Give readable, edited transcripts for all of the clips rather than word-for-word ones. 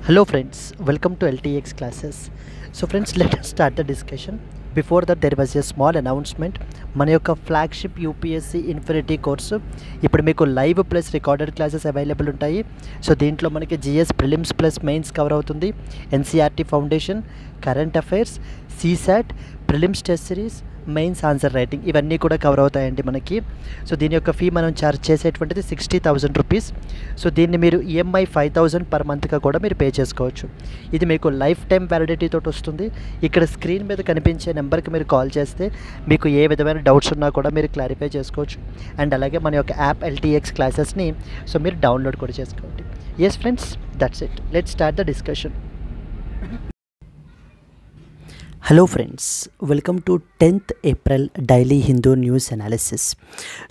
Hello friends, welcome to LTX classes. So friends, let us start the discussion. Before that there was a small announcement. మన యొక్క flagship UPSC infinity course ఇప్పుడు మీకు live plus recorded classes available ఉంటాయి. So దీంట్లో మనకి GS prelims plus mains cover అవుతుంది, NCERT foundation, current affairs, CSAT, prelims test series, mains answer writing ఇవన్నీ కూడా కవర్ అవుతాయండి మనకి. సో దీని యొక్క ఫీ మనం ఛార్జ్ చేసేటువంటిది 60,000 రూపీస్. సో దీన్ని మీరు ఈఎంఐ 5,000 పర్ మంత్గా కూడా మీరు పే చేసుకోవచ్చు. ఇది మీకు లైఫ్ టైం వ్యాలిడిటీ తోటి వస్తుంది. ఇక్కడ స్క్రీన్ మీద కనిపించే నెంబర్కి మీరు కాల్ చేస్తే మీకు ఏ విధమైన డౌట్స్ ఉన్నా కూడా మీరు క్లారిఫై చేసుకోవచ్చు. అండ్ అలాగే మన యొక్క యాప్ ఎల్టీఎక్స్ క్లాసెస్ని సో మీరు డౌన్లోడ్ కూడా చేసుకోండి. Yes friends, that's it. Let's start the discussion. Hello friends, welcome to 10th April daily Hindu news analysis.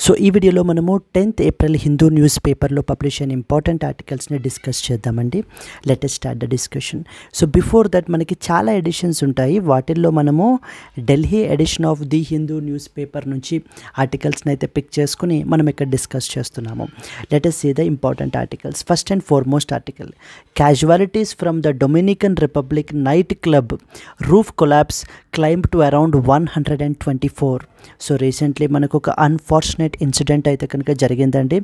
So ఈ వీడియోలో మనము 10th ఏప్రిల్ హిందూ న్యూస్ పేపర్లో పబ్లిష్ అయిన ఇంపార్టెంట్ ఆర్టికల్స్ని డిస్కస్ చేద్దామండి. Let us start the discussion. So before that మనకి చాలా editions ఉంటాయి. వాటిల్లో మనము Delhi edition of the Hindu newspaper నుంచి ఆర్టికల్స్ని అయితే పిక్ చేసుకుని మనం ఇక్కడ డిస్కస్ చేస్తున్నాము. Let us see the important articles. First and foremost article, casualties from the Dominican Republic nightclub roof collapse climb to around 124. So recently మనకు ఒక unfortunate incident అయితే కనుక జరిగిందండి.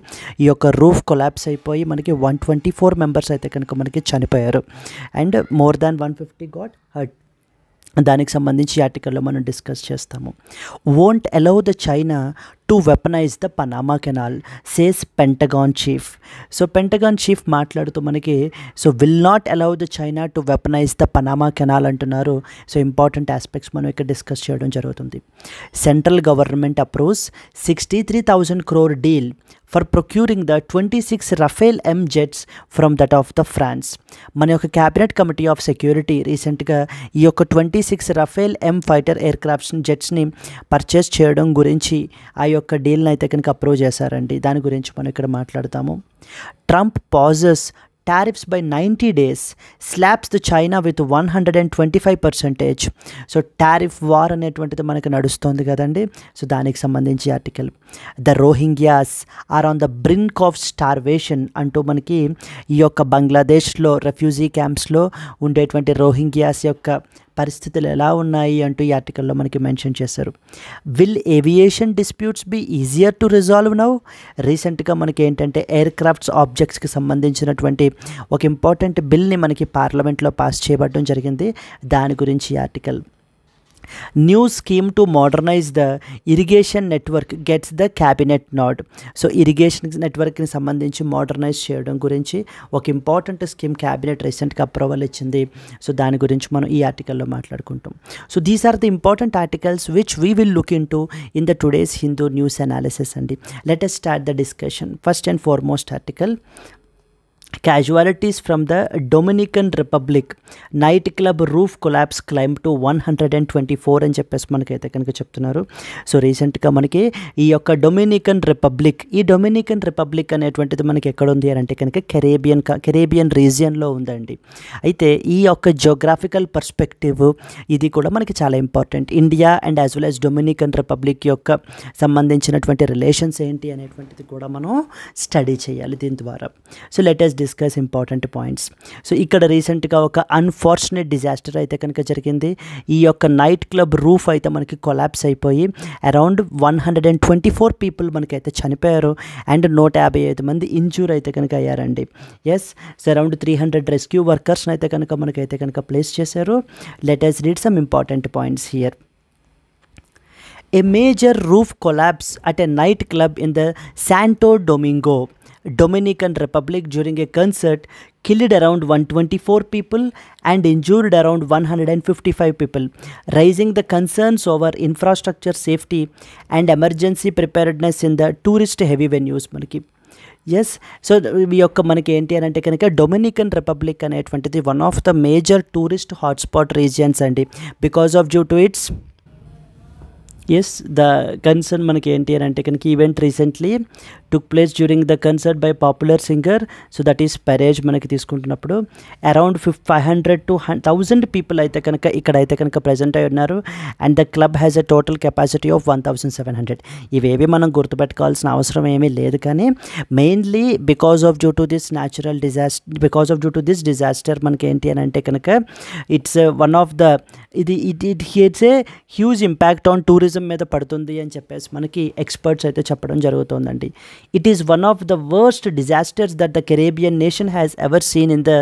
ఈ యొక్క రూఫ్ కొలాప్స్ అయిపోయి మనకి 124 మెంబర్స్ అయితే కనుక మనకి చనిపోయారు and more than 150 got hurt. దానికి సంబంధించి ఈ ఆర్టికల్లో మనం డిస్కస్ చేస్తాము. Won't allow the China to weaponise the Panama canal says pentagon chief. So pentagon chief మాట్లాడుతూ మనకి so will not allow the China to weaponise the Panama canal అంటున్నారు. So important aspects మనం ఇక్కడ డిస్కస్ చేయడం జరుగుతుంది. Central government approves 63,000 crore deal for procuring the 26 Rafale M jets from that of the France. మన యొక్క cabinet committee of security రీసెంట్గా ఈ యొక్క 26 రఫేల్ ఎం ఫైటర్ ఎయిర్ క్రాఫ్ట్స్ జెట్స్ని పర్చేస్ చేయడం గురించి ఆ యొక్క డీల్ని అయితే కనుక అప్రూవ్ చేశారండి. దాని గురించి మనం ఇక్కడ మాట్లాడతాము. Trump pauses tariffs by 90 days, slaps the China with 125%. So tariff war అనేటువంటిది మనకు నడుస్తుంది కదండి. సో దానికి సంబంధించి ఆర్టికల్. The Rohingyas are on the brink of starvation అంటూ మనకి ఈ యొక్క బంగ్లాదేశ్లో రెఫ్యూజీ క్యాంప్స్లో ఉండేటువంటి రోహింగ్యాస్ యొక్క పరిస్థితులు ఎలా ఉన్నాయి అంటూ ఈ ఆర్టికల్లో మనకి మెన్షన్ చేశారు. Will aviation disputes be easier to resolve now. రీసెంట్గా మనకి ఏంటంటే ఎయిర్ క్రాఫ్ట్స్ ఆబ్జెక్ట్స్కి సంబంధించినటువంటి ఒక ఇంపార్టెంట్ బిల్ని మనకి పార్లమెంట్లో పాస్ చేయబడడం జరిగింది. దాని గురించి ఈ article. New scheme to modernise the irrigation network gets the cabinet nod. So irrigation నెట్వర్క్ని సంబంధించి మోడర్నైజ్ చేయడం గురించి ఒక ఇంపార్టెంట్ స్కీమ్ క్యాబినెట్ రీసెంట్గా అప్రూవల్ ఇచ్చింది. సో దాని గురించి మనం ఈ ఆర్టికల్లో మాట్లాడుకుంటాం. So these are the important articles which we will look into in the today's Hindu news analysis అండి. Let us start the discussion. First and foremost article, casualties from the Dominican Republic nightclub roof collapse climb to 124 అని చెప్పేసి మనకైతే కనుక చెప్తున్నారు. So రీసెంట్గా మనకి ఈ యొక్క డొమినికన్ రిపబ్లిక్ అనేటువంటిది మనకి ఎక్కడ ఉంది అని అంటే కనుక కెరేబియన్ రీజియన్లో ఉందండి. అయితే ఈ యొక్క జియోగ్రాఫికల్ పర్స్పెక్టివ్ ఇది కూడా మనకి చాలా important. India and as well as Dominican Republic యొక్క సంబంధించినటువంటి రిలేషన్స్ ఏంటి అనేటువంటిది కూడా మనం స్టడీ చేయాలి దీని ద్వారా. So let us discuss important points. So ఇక్కడ రీసెంట్గా ఒక అన్ఫార్చునేట్ డిజాస్టర్ అయితే కనుక జరిగింది. ఈ యొక్క నైట్ క్లబ్ రూఫ్ అయితే మనకి కొలాప్స్ అయిపోయి అరౌండ్ 124 పీపుల్ మనకైతే చనిపోయారు అండ్ 155 మంది ఇంజూర్ అయితే కనుక అయ్యారండి. ఎస్, సో అరౌండ్ 300 రెస్క్యూ వర్కర్స్ని అయితే కనుక మనకైతే కనుక ప్లేస్ చేశారు. Let us read some important points here. A major roof collapse at a night club in the Santo Domingo, Dominican Republic during a concert killed around 124 people and injured around 155 people, raising the concerns over infrastructure safety and emergency preparedness in the tourist heavy venues మనకి. Yes, so ఈ యొక్క మనకి ఏంటి అని అంటే కనుక Dominican Republic అనేటువంటిది one of the major tourist hotspot regions అండి. Because of due to its as the concern మనకి ఏంటి అని అంటే కనుక event recently took place during the concert by popular singer, so that is పరేజ్ మనకి తీసుకుంటున్నప్పుడు అరౌండ్ 500 to 1000 పీపుల్ అయితే కనుక ఇక్కడైతే కనుక ప్రజెంట్ అయి ఉన్నారు. And the club has a total capacity of 1700. ఇవేవి మనం గుర్తుపెట్టుకోవాల్సిన అవసరం ఏమీ లేదు, కానీ mainly because of due to this disaster మనకి ఏంటి అని అంటే కనుక it's one of the it's a huge impact on tourism మీద పడుతుంది అని చెప్పేసి మనకి ఎక్స్పర్ట్స్ అయితే చెప్పడం జరుగుతుందండి. It is one of the worst disasters that the Caribbean nation has ever seen in the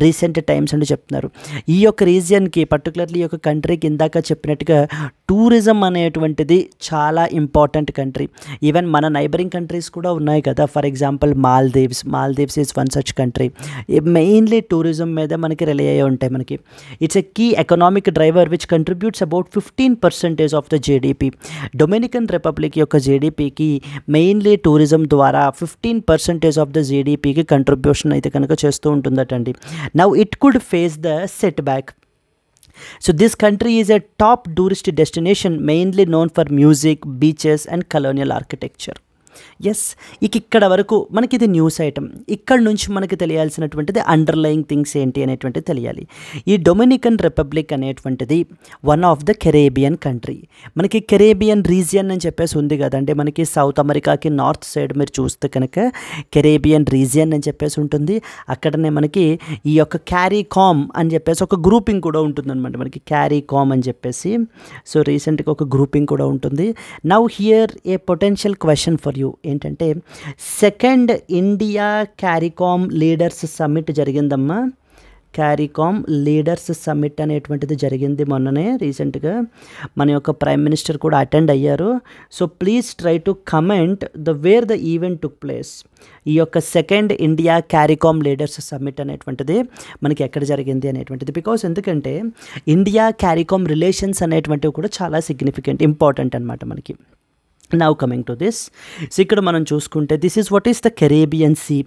recent times అని చెప్తున్నారు. ఈ యొక్క రీజియన్కి పర్టికులర్లీ ఈ యొక్క కంట్రీకి ఇందాక చెప్పినట్టుగా టూరిజం అనేటువంటిది చాలా ఇంపార్టెంట్ కంట్రీ. ఈవెన్ మన నైబరింగ్ కంట్రీస్ కూడా ఉన్నాయి కదా, for example Maldives is one such country. Mainly tourism మీద మనకి రిలే అయ్యి ఉంటాయి. మనకి it's a key economic driver which contributes about 15% of the GDP. Dominican Republic యొక్క జీడిపికి మెయిన్లీ టూరిజం ద్వారా 15% ఆఫ్ ద జీడిపికి కంట్రిబ్యూషన్ అయితే కనుక చేస్తూ ఉంటుందటండి. Now it could face the setback. So this country is a top tourist destination mainly known for music, beaches and colonial architecture. Yes, ఇక్కడ వరకు మనకి ఇది న్యూస్ ఐటమ్. ఇక్కడ నుంచి మనకి తెలియాల్సినటువంటిది అండర్లయింగ్ థింగ్స్ ఏంటి అనేటువంటిది తెలియాలి. ఈ డొమినికన్ రిపబ్లిక్ అనేటువంటిది one of the Caribbean country. మనకి కెరేబియన్ రీజియన్ అని చెప్పేసి ఉంది కదండి, మనకి సౌత్ అమెరికాకి నార్త్ సైడ్ మీరు చూస్తే కనుక కెరేబియన్ రీజియన్ అని చెప్పేసి ఉంటుంది. అక్కడనే మనకి ఈ యొక్క క్యారీకామ్ అని చెప్పేసి ఒక గ్రూపింగ్ కూడా ఉంటుందన్నమాట. మనకి క్యారీకామ్ అని చెప్పేసి సో రీసెంట్గా ఒక గ్రూపింగ్ కూడా ఉంటుంది. Now here A potential question for you ఏంటంటే, సెకండ్ ఇండియా క్యారీకామ్ లీడర్స్ సమ్మిట్ జరిగిందమ్మా. క్యారీకామ్ లీడర్స్ సమ్మిట్ అనేటువంటిది జరిగింది మొన్ననే రీసెంట్గా. మన యొక్క ప్రైమ్ మినిస్టర్ కూడా అటెండ్ అయ్యారు. So please try to comment the wear the event took place. ఈ యొక్క సెకండ్ ఇండియా క్యారీకామ్ లీడర్స్ సమ్మిట్ అనేటువంటిది మనకి ఎక్కడ జరిగింది అనేటువంటిది. బికాస్ ఎందుకంటే ఇండియా క్యారీకామ్ రిలేషన్స్ అనేటువంటివి కూడా చాలా సిగ్నిఫికెంట్ ఇంపార్టెంట్ అనమాట మనకి. Now coming to this, so ఇక్కడ మనం చూసుకుంటే this is what is the Caribbean sea.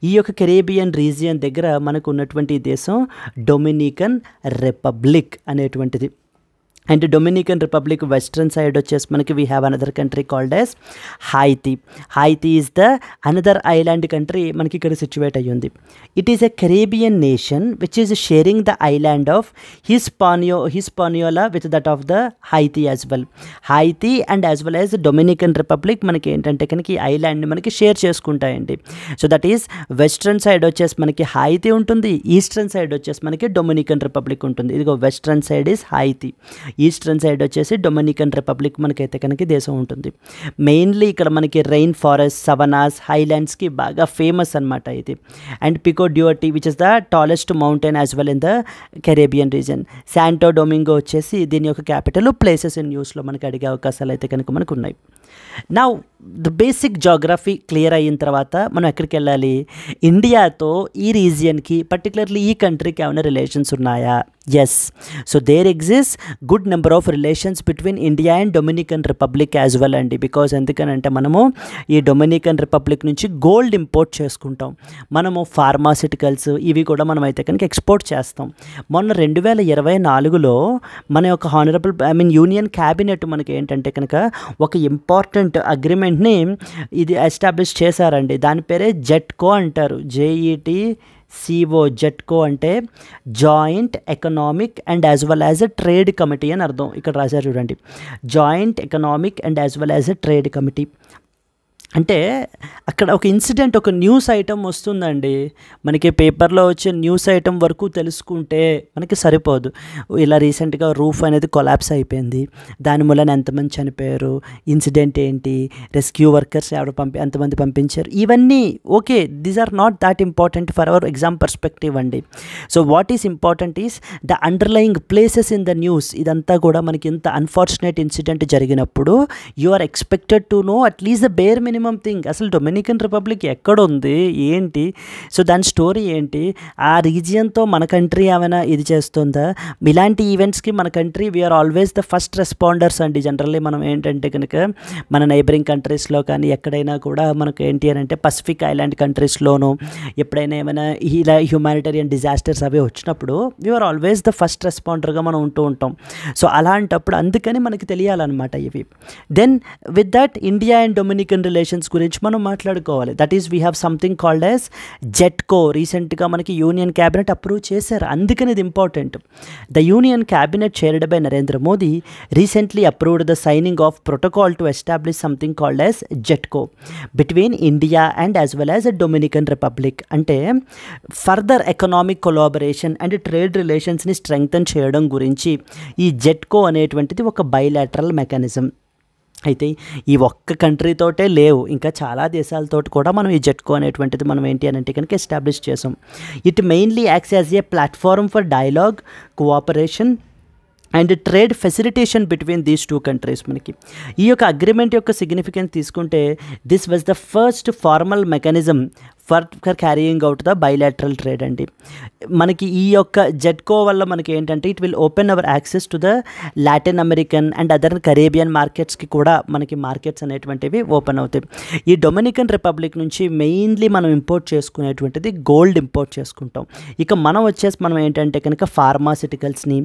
ఈ యొక్క కెరేబియన్ రీజియన్ దగ్గర మనకు ఉన్నటువంటి దేశం డొమినికన్ రిపబ్లిక్ అనేటువంటిది. And Dominican Republic western side వచ్చేసి మనకి we have another country called as Haiti. Haiti is the another island country మనకి ఇక్కడ సిచ్యువేట్ అయ్యింది. It is a Caribbean nation which is sharing the island of Hispaniola with that of the Haiti as well. Haiti and as well as Dominican Republic మనకి ఏంటంటే కనుక ఈ ఐలాండ్ని మనకి share చేసుకుంటాయండి. So that is western side వచ్చేసి మనకి హైతీ ఉంటుంది, ఈస్టర్న్ సైడ్ వచ్చేసి మనకి డొమినికన్ రిపబ్లిక్ ఉంటుంది. ఇదిగో western side is Haiti, eastern side వచ్చేసి డొమినికన్ రిపబ్లిక్ మనకైతే కనుక దేశం ఉంటుంది. మెయిన్లీ ఇక్కడ మనకి రెయిన్ ఫారెస్ట్, సవనాస్, హైలాండ్స్కి బాగా ఫేమస్ అనమాట ఇది. అండ్ పికో డ్యూటీ which is the tallest mountain as well in the Caribbean region. Santo Domingo వచ్చేసి దీని యొక్క క్యాపిటల్. ప్లేసెస్ ఇన్ న్యూస్లో మనకి అడిగే అవకాశాలు అయితే కనుక మనకు ఉన్నాయి. Now the basic geography clear అయిన తర్వాత మనం ఎక్కడికి వెళ్ళాలి? ఇండియాతో ఈ రీజియన్కి పర్టికులర్లీ ఈ కంట్రీకి ఏమైనా రిలేషన్స్ ఉన్నాయా? Yes. So there exist good number of relations between India and Dominican Republic as well అండి. బికాజ్ ఎందుకనంటే మనము ఈ డొమినికన్ రిపబ్లిక్ నుంచి గోల్డ్ ఇంపోర్ట్ చేసుకుంటాం, మనము ఫార్మాసిటికల్స్ ఇవి కూడా మనం అయితే కనుక ఎక్స్పోర్ట్ చేస్తాం. మొన్న 2024లో మన యొక్క యూనియన్ క్యాబినెట్ మనకి ఏంటంటే కనుక ఒక ఇంపార్టెంట్ అగ్రిమెంట్ని ఇది ఎస్టాబ్లిష్ చేశారండి. దాని పేరే జెట్కో అంటారు. JETCO జెట్కో అంటే joint economic and as well as a trade committee అని అర్థం. ఇక్కడ రాశారు చూడండి, joint economic and as well as a trade committee. అంటే అక్కడ ఒక ఇన్సిడెంట్, ఒక న్యూస్ ఐటమ్ వస్తుందండి. మనకి పేపర్లో వచ్చే న్యూస్ ఐటమ్ వరకు తెలుసుకుంటే మనకి సరిపోదు. ఇలా రీసెంట్గా రూఫ్ అనేది కొలాప్స్ అయిపోయింది, దాని మూలన ఎంతమంది చనిపోయారు, ఇన్సిడెంట్ ఏంటి, రెస్క్యూ వర్కర్స్ ఎంతమంది పంపించారు, ఇవన్నీ okay, these are not that important for our exam perspective అండి. So what is important is the underlying places in the news. ఇదంతా కూడా మనకి ఇంత అన్ఫార్చునేట్ ఇన్సిడెంట్ జరిగినప్పుడు you are expected to know at least the bare minimum minimum thing. అసలు Dominican Republic ఎక్కడుంది, ఏంటి, so దాని స్టోరీ ఏంటి, ఆ రీజియన్తో మన కంట్రీ ఏమైనా ఇది చేస్తుందా? ఇలాంటి ఈవెంట్స్కి మన country we are always the first responders అండి. జనరల్లీ మనం ఏంటంటే కనుక మన నైబరింగ్ కంట్రీస్లో కానీ ఎక్కడైనా కూడా మనకు ఏంటి అని అంటే పసిఫిక్ ఐలాండ్ కంట్రీస్లోనూ ఎప్పుడైనా ఏమైనా ఇలా హ్యూమానిటేరియన్ డిజాస్టర్స్ అవి వచ్చినప్పుడు వీఆర్ ఆల్వేస్ ద ఫస్ట్ రెస్పాండర్గా మనం ఉంటూ ఉంటాం. సో అలాంటప్పుడు అందుకని మనకి తెలియాలన్నమాట ఇవి. Then with that India and Dominican relations గురించి మనం మాట్లాడుకోవాలి. That is we have something called as JETCO. రీసెంట్గా మనకి యూనియన్ క్యాబినెట్ అప్రూవ్ చేశారు, అందుకని ఇది important. The union cabinet chaired by Narendra Modi recently approved the signing of protocol to establish something called as JETCO between India and as well as the Dominican Republic. అంటే further economic collaboration and trade రిలేషన్స్ని strengthen చేయడం గురించి ఈ జెట్కో అనేటువంటిది ఒక bilateral mechanism. అయితే ఈ ఒక్క కంట్రీతోటే లేవు, ఇంకా చాలా దేశాలతో కూడా మనం ఈ జెట్కో అనేటువంటిది మనం ఏంటి అని అంటే కనుక ఎస్టాబ్లిష్ చేసాం. It mainly acts as a platform for dialogue, cooperation and trade facilitation between these two countries. మనకి ఈ యొక్క అగ్రిమెంట్ యొక్క సిగ్నిఫికెన్స్ తీసుకుంటే this was the first formal mechanism for carrying out the bilateral trade అండి. మనకి ఈ యొక్క జెట్కో వల్ల మనకి ఏంటంటే it will open our access to the Latin American and other Caribbean మార్కెట్స్కి కూడా మనకి మార్కెట్స్ అనేటువంటివి ఓపెన్ అవుతాయి. ఈ డొమినికన్ రిపబ్లిక్ నుంచి మెయిన్లీ మనం ఇంపోర్ట్ చేసుకునేటువంటిది గోల్డ్ ఇంపోర్ట్ చేసుకుంటాం. ఇక మనం ఏంటంటే కనుక ఫార్మాసిటికల్స్ని,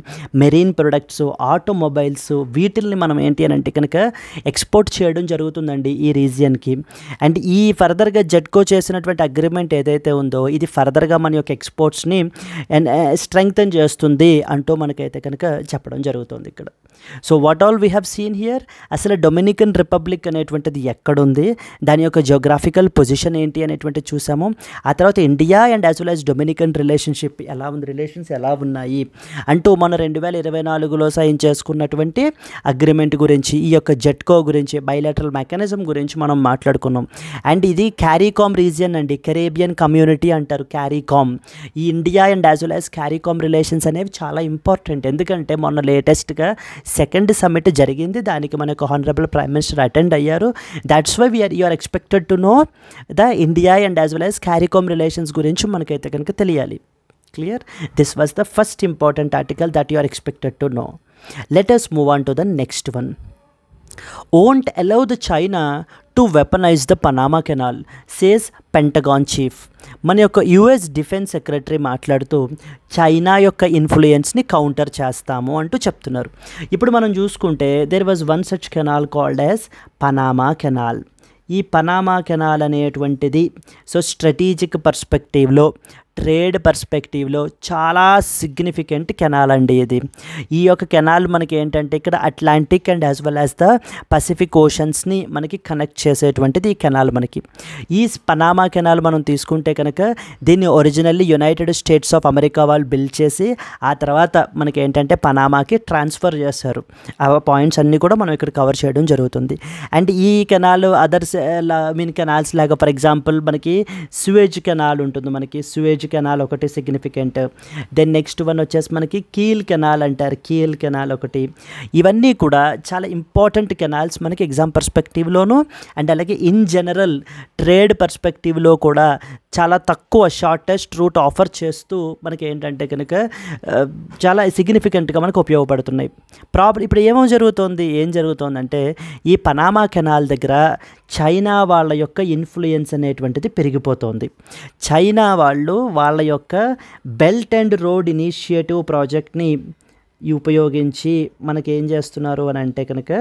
మెరీన్ ప్రొడక్ట్స్, ఆటోమొబైల్స్ వీటిల్ని మనం ఏంటి అని అంటే కనుక ఎక్స్పోర్ట్ చేయడం జరుగుతుందండి ఈ రీజియన్కి. అండ్ ఈ ఫర్దర్గా జెట్కో చేసినటువంటి అగ్రిమెంట్ ఏదైతే ఉందో ఇది ఫర్దర్గా మన యొక్క ఎక్స్పోర్ట్స్ని స్ట్రెంగ్తన్ చేస్తుంది అంటూ మనకైతే కనుక చెప్పడం జరుగుతుంది ఇక్కడ. So what all we have seen here, అసలు డొమినికన్ రిపబ్లిక్ అనేటువంటిది ఎక్కడుంది, దాని యొక్క జియోగ్రాఫికల్ పొజిషన్ ఏంటి అనేటువంటిది చూసాము. ఆ తర్వాత India and as well as Dominican relationship ఎలా ఉంది, రిలేషన్స్ ఎలా ఉన్నాయి అంటూ మన 2024లో సైన్ చేసుకున్నటువంటి అగ్రిమెంట్ గురించి, ఈ యొక్క జెట్కో గురించి, బైలాటరల్ మెకానిజం గురించి మనం మాట్లాడుకున్నాం. అండ్ ఇది క్యారీకామ్ రీజియన్ అండి, కెరేబియన్ కమ్యూనిటీ అంటారు క్యారీకామ్. ఈ India and as well as CARICOM relations అనేవి చాలా ఇంపార్టెంట్. ఎందుకంటే మొన్న లేటెస్ట్గా సెకండ్ సమ్మిట్ జరిగింది, దానికి మనకు హానరబుల్ ప్రైమ్ మినిస్టర్ అటెండ్ అయ్యారు. That's why you are expected to know the India and as well as CARICOM relations గురించి మనకైతే కనుక తెలియాలి. Clear? This was the first important article that you are expected to know. Let us move on to the next one. Won't allow the China to weaponize the Panama Canal, says Pentagon chief. మన యొక్క US defence secretary మాట్లాడుతూ China యొక్క ఇన్ఫ్లుయెన్స్ని counter చేస్తాము అంటూ చెప్తున్నారు. ఇప్పుడు మనం చూసుకుంటే there was one such canal called as Panama canal. ఈ పనామా కెనాల్ అనేటువంటిది సో స్ట్రాటజిక్ పర్స్పెక్టివ్లో, ట్రేడ్ పర్స్పెక్టివ్లో చాలా సిగ్నిఫికెంట్ కెనాల్ అండి ఇది. ఈ యొక్క కెనాల్ మనకి ఏంటంటే ఇక్కడ Atlantic and as well as the Pacific ఓషన్స్ని మనకి కనెక్ట్ చేసేటువంటిది ఈ కెనాల్ మనకి. ఈ పనామా కెనాల్ మనం తీసుకుంటే కనుక దీన్ని originally United States of America వాళ్ళు బిల్డ్ చేసి ఆ తర్వాత మనకి ఏంటంటే పనామాకి ట్రాన్స్ఫర్ చేశారు. ఆ పాయింట్స్ అన్నీ కూడా మనం ఇక్కడ కవర్ చేయడం జరుగుతుంది. అండ్ ఈ కెనాల్ అదర్స్ కెనాల్స్ లాగా ఫర్ ఎగ్జాంపుల్ మనకి సూయేజ్ కెనాల్ ఉంటుంది, మనకి సూయేజ్ కెనాల్ ఒకటి సిగ్నిఫికెంట్. దెన్ నెక్స్ట్ వన్ వచ్చేసి మనకి కీల్ కెనాల్ అంటారు, కీల్ కెనాల్ ఒకటి. ఇవన్నీ కూడా చాలా ఇంపార్టెంట్ కెనాల్స్ మనకి ఎగ్జామ్ పర్స్పెక్టివ్లోను అండ్ అలాగే ఇన్ జనరల్ ట్రేడ్ పర్స్పెక్టివ్లో కూడా చాలా తక్కువ షార్టెస్ట్ రూట్ ఆఫర్ చేస్తూ మనకి ఏంటంటే కనుక చాలా సిగ్నిఫికెంట్గా మనకు ఉపయోగపడుతున్నాయి. ఇప్పుడు ఏం జరుగుతుందంటే ఈ పనామా కెనాల్ దగ్గర చైనా వాళ్ళ యొక్క ఇన్ఫ్లుయెన్స్ అనేటువంటిది పెరిగిపోతుంది. చైనా వాళ్ళు వాళ్ళ యొక్క బెల్ట్ అండ్ రోడ్ ఇనిషియేటివ్ ప్రాజెక్ట్ని ఉపయోగించి మనకి ఏం చేస్తున్నారు అని అంటే కనుక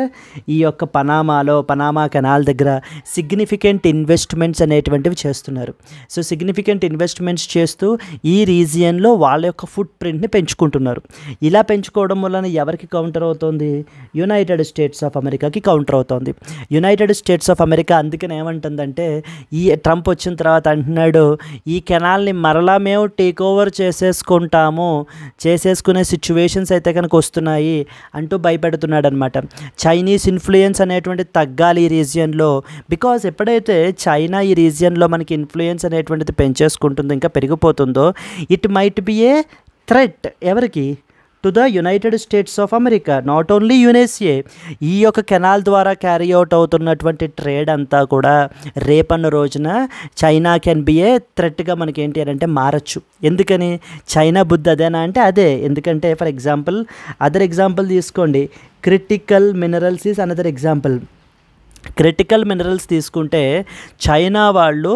ఈ యొక్క పనామా కెనాల్ దగ్గర సిగ్నిఫికెంట్ ఇన్వెస్ట్మెంట్స్ అనేటువంటివి చేస్తున్నారు. సో సిగ్నిఫికెంట్ ఇన్వెస్ట్మెంట్స్ చేస్తూ ఈ రీజియన్లో వాళ్ళ యొక్క ఫుట్ ప్రింట్ని పెంచుకుంటున్నారు. ఇలా పెంచుకోవడం వలన ఎవరికి కౌంటర్ అవుతుంది? యునైటెడ్ స్టేట్స్ ఆఫ్ అమెరికాకి కౌంటర్ అవుతుంది. యునైటెడ్ స్టేట్స్ ఆఫ్ అమెరికా అందుకని ఏమంటుందంటే ఈ ట్రంప్ వచ్చిన తర్వాత అంటున్నాడు ఈ కెనాల్ని మరలా మేము టేక్ ఓవర్ చేసేసుకునే సిచ్యువేషన్స్ అయితే కనుక వస్తున్నాయి అంటూ భయపెడుతున్నాడు అనమాట. చైనీస్ ఇన్ఫ్లుయెన్స్ అనేటువంటి తగ్గాలి ఈ రీజియన్లో. బికాజ్ ఎప్పుడైతే చైనా ఈ రీజియన్లో మనకి ఇన్ఫ్లుయెన్స్ అనేటువంటిది పెంచేసుకుంటుందో, ఇంకా పెరిగిపోతుందో, it might be a threat ఎవరికి? To the United States of America, not only USA. ఈ యొక్క కెనాల్ ద్వారా క్యారీ అవుట్ అవుతున్నటువంటి ట్రేడ్ అంతా కూడా రేపన్న రోజున చైనా కెన్ బి ఏ థ్రెట్గా మనకి ఏంటి అని అంటే మారచ్చు. ఎందుకని? చైనా బుద్ధి అదేనా అంటే అదే. ఎందుకంటే ఫర్ ఎగ్జాంపుల్ అదర్ ఎగ్జాంపుల్ తీసుకోండి, critical minerals is another example. Critical minerals తీసుకుంటే చైనా వాళ్ళు